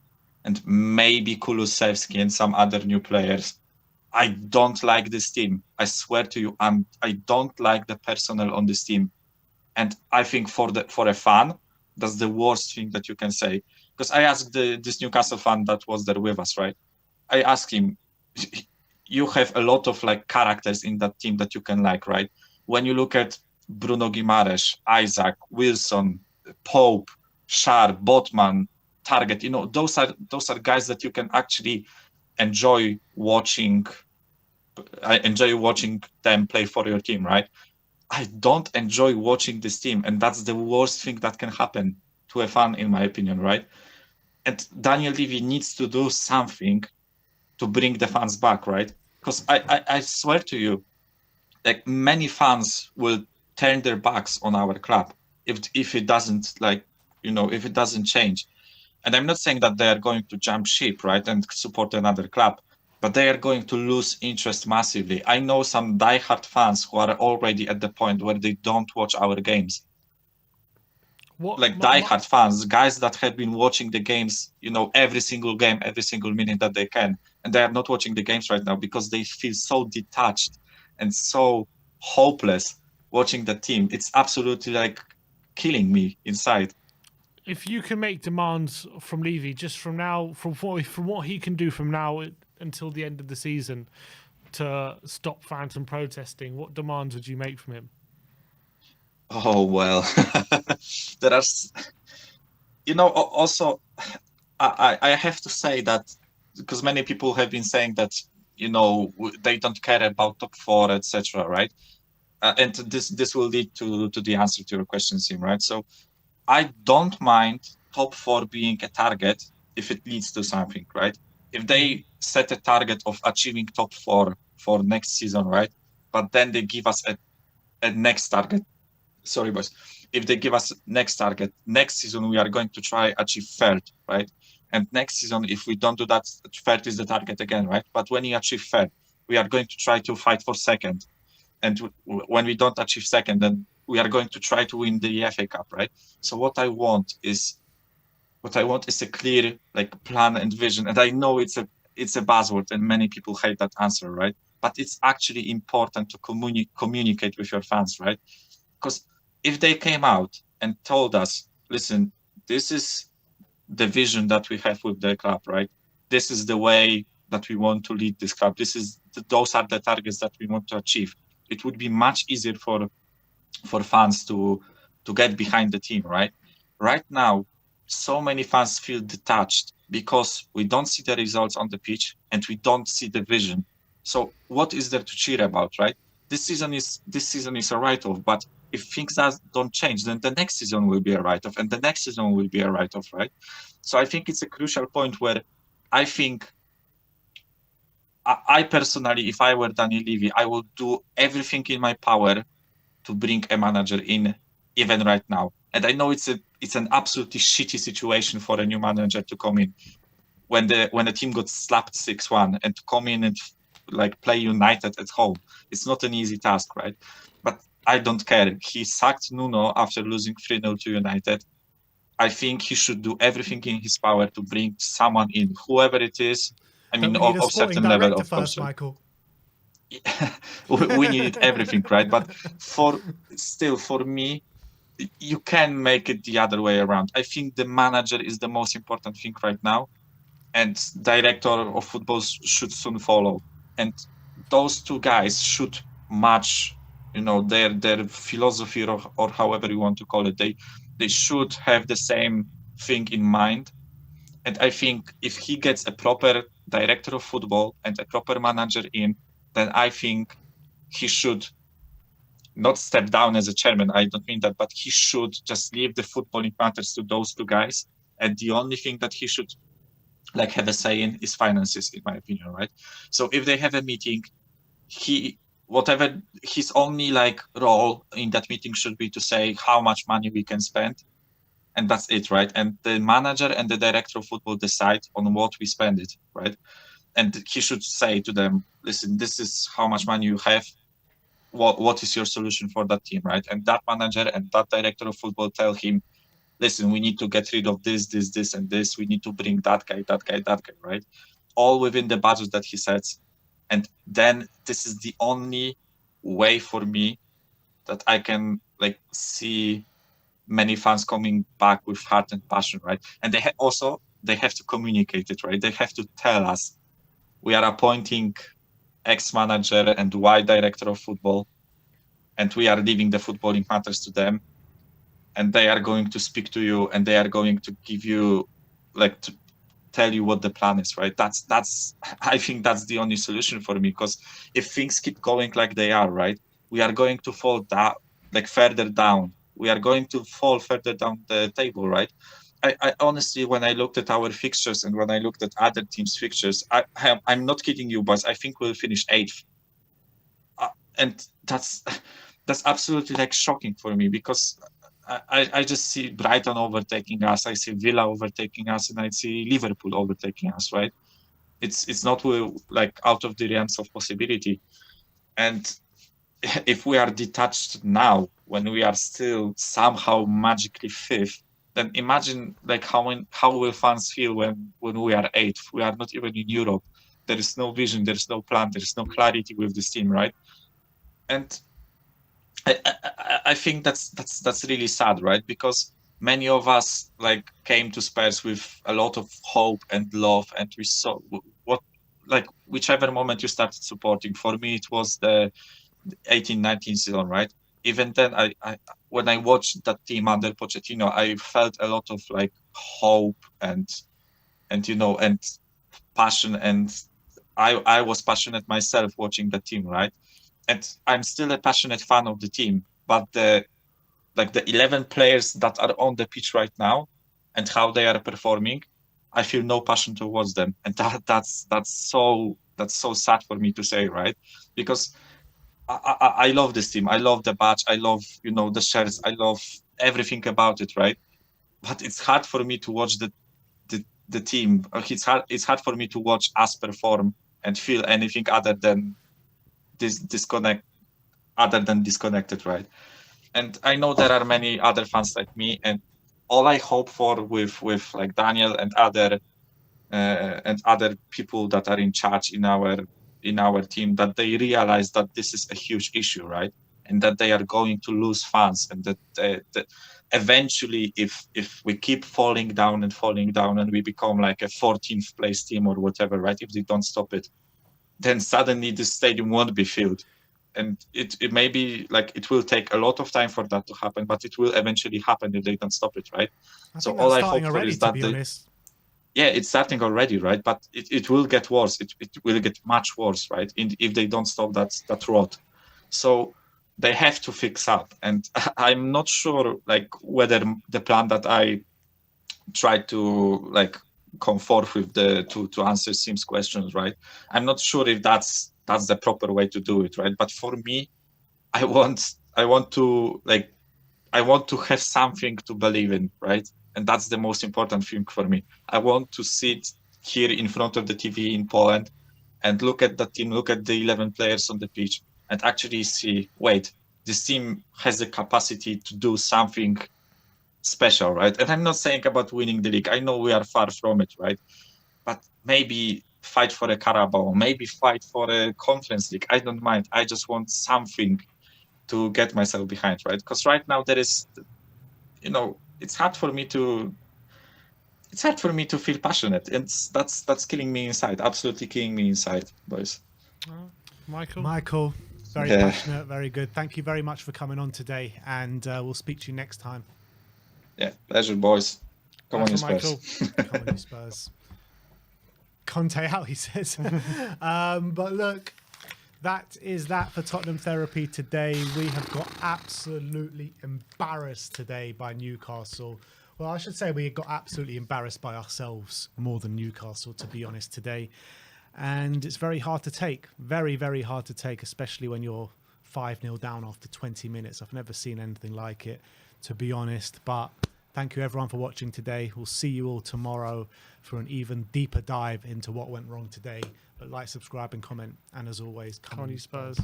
and maybe Kulusevski and some other new players, I don't like this team. I swear to you, I don't like the personnel on this team. And I think for a fan, that's the worst thing that you can say. Because I asked this Newcastle fan that was there with us, right? I asked him, you have a lot of like characters in that team that you can like, right? When you look at Bruno Guimaraes, Isaac, Wilson, Pope, Schär, Botman, Target, those are guys that you can actually enjoy watching. I enjoy watching them play for your team, right? I don't enjoy watching this team, and that's the worst thing that can happen to a fan, in my opinion, right? And Daniel Levy needs to do something to bring the fans back, right? Because I swear to you, like many fans will turn their backs on our club if it doesn't if it doesn't change. And I'm not saying that they are going to jump ship, right, and support another club, but they are going to lose interest massively. I know some diehard fans who are already at the point where they don't watch our games. like diehard fans, guys that have been watching the games, every single game, every single minute that they can, and they are not watching the games right now because they feel so detached and so hopeless watching the team. It's absolutely like killing me inside. If you can make demands from Levy just from now, from what he can do from now until the end of the season to stop fans from protesting, what demands would you make from him? Oh, well, there are, also, I have to say that because many people have been saying that, they don't care about top four, etc., right? And this will lead to the answer to your question, Sim, right? So I don't mind top four being a target if it leads to something, right? If they set a target of achieving top four for next season, right? But then they give us a next target. Sorry, boys. If they give us next target, next season we are going to try achieve third, right? And next season, if we don't do that, third is the target again, right? But when you achieve third, we are going to try to fight for second. And when we don't achieve second, then we are going to try to win the FA Cup, right? So what I want is a clear plan and vision. And I know it's a buzzword and many people hate that answer, right? But it's actually important to communicate with your fans, right? Because if they came out and told us, listen, this is the vision that we have with the club, right? This is the way that we want to lead this club. Those are the targets that we want to achieve. It would be much easier for fans to get behind the team, right? Right now, so many fans feel detached because we don't see the results on the pitch and we don't see the vision. So what is there to cheer about, right? This season is a write-off, but if things don't change, then the next season will be a write-off and the next season will be a write-off, right? So I think it's a crucial point where I think I personally, if I were Daniel Levy, I would do everything in my power to bring a manager in even right now. And I know it's an absolutely shitty situation for a new manager to come in when the team got slapped 6-1 and to come in and play United at home. It's not an easy task, right? But I don't care. He sacked Nuno after losing 3-0 to United. I think he should do everything in his power to bring someone in, whoever it is. I mean, But we need a of sporting certain level, director of course. first, Michael. We needed everything, right? But for me, you can make it the other way around. I think the manager is the most important thing right now, and director of football should soon follow. And those two guys should match, their philosophy or however you want to call it. They should have the same thing in mind. And I think if he gets a proper director of football and a proper manager in, then I think he should not step down as a chairman. I don't mean that, but he should just leave the footballing matters to those two guys. And the only thing that he should have a say in is finances, in my opinion, right? So if they have a meeting, whatever his only role in that meeting should be to say how much money we can spend. And that's it, right? And the manager and the director of football decide on what we spend it, right? And he should say to them, listen, this is how much money you have. What is your solution for that team, right? And that manager and that director of football tell him, listen, we need to get rid of this, and this. We need to bring that guy, right? All within the budget that he sets. And then this is the only way for me that I can see many fans coming back with heart and passion, right? And they have to communicate it, right? They have to tell us we are appointing X manager and Y director of football, and we are leaving the footballing matters to them, and they are going to speak to you and they are going to give you to tell you what the plan is, right? That's I think that's the only solution for me, because if things keep going like they are, right, we are going to fall down further down. We are going to fall further down the table, right? I honestly, when I looked at our fixtures and when I looked at other teams' fixtures, I'm not kidding you, but I think we'll finish 8th. And that's absolutely shocking for me, because I just see Brighton overtaking us, I see Villa overtaking us, and I see Liverpool overtaking us, right? It's not out of the realms of possibility. And if we are detached now, when we are still somehow magically fifth, then imagine like how will fans feel when we are eighth? We are not even in Europe. There is no vision, there is no plan, there is no clarity with this team, right? And I think that's really sad, right? Because many of us like came to Spurs with a lot of hope and love, and we saw what, like, whichever moment you started supporting. For me, it was the 18-19 season, right? Even then, I when I watched that team under Pochettino, I felt a lot of like hope and and passion, and I was passionate myself watching the team, right? And I'm still a passionate fan of the team, but the 11 players that are on the pitch right now and how they are performing, I feel no passion towards them, and that's so sad for me to say, right? Because I love this team. I love the badge. I love the shirts. I love everything about it, right? But it's hard for me to watch the team. It's hard for me to watch us perform and feel anything other than disconnected, right? And I know there are many other fans like me, and all I hope for with like Daniel and other people that are in charge in our team, that they realize that this is a huge issue, right? And that they are going to lose fans, and that eventually, if we keep falling down and we become like a 14th place team or whatever, right? If they don't stop it, then suddenly the stadium won't be filled. And it may be like it will take a lot of time for that to happen, but it will eventually happen if they don't stop it, right? So all I hope for is that it's starting already, right? But it will get worse. It will get much worse, right? If they don't stop that rot. So they have to fix up. And I'm not sure like whether the plan that I tried to like come forth with to answer Sim's questions, right? I'm not sure if that's the proper way to do it, right? But for me, I want to have something to believe in, right? And that's the most important thing for me. I want to sit here in front of the TV in Poland and look at the team, look at the 11 players on the pitch, and actually see, wait, this team has the capacity to do something special, right? And I'm not saying about winning the league. I know we are far from it, right? But maybe fight for a Carabao, maybe fight for a Conference League. I don't mind. I just want something to get myself behind, right? Because right now there is, it's hard for me to feel passionate, and that's killing me inside. Absolutely killing me inside, boys. Michael, very passionate, very good. Thank you very much for coming on today, and we'll speak to you next time. Yeah, pleasure, boys. Come on, you Spurs. Come on, you Spurs. Conte out, he says. But look, that is that for Tottenham Therapy today. We have got absolutely embarrassed today by Newcastle. Well, I should say we got absolutely embarrassed by ourselves more than Newcastle, to be honest, today. And it's very hard to take. Very, very hard to take, especially when you're 5-0 down after 20 minutes. I've never seen anything like it, to be honest. But thank you, everyone, for watching today. We'll see you all tomorrow for an even deeper dive into what went wrong today. But like, subscribe, and comment. And as always, come on, you Spurs.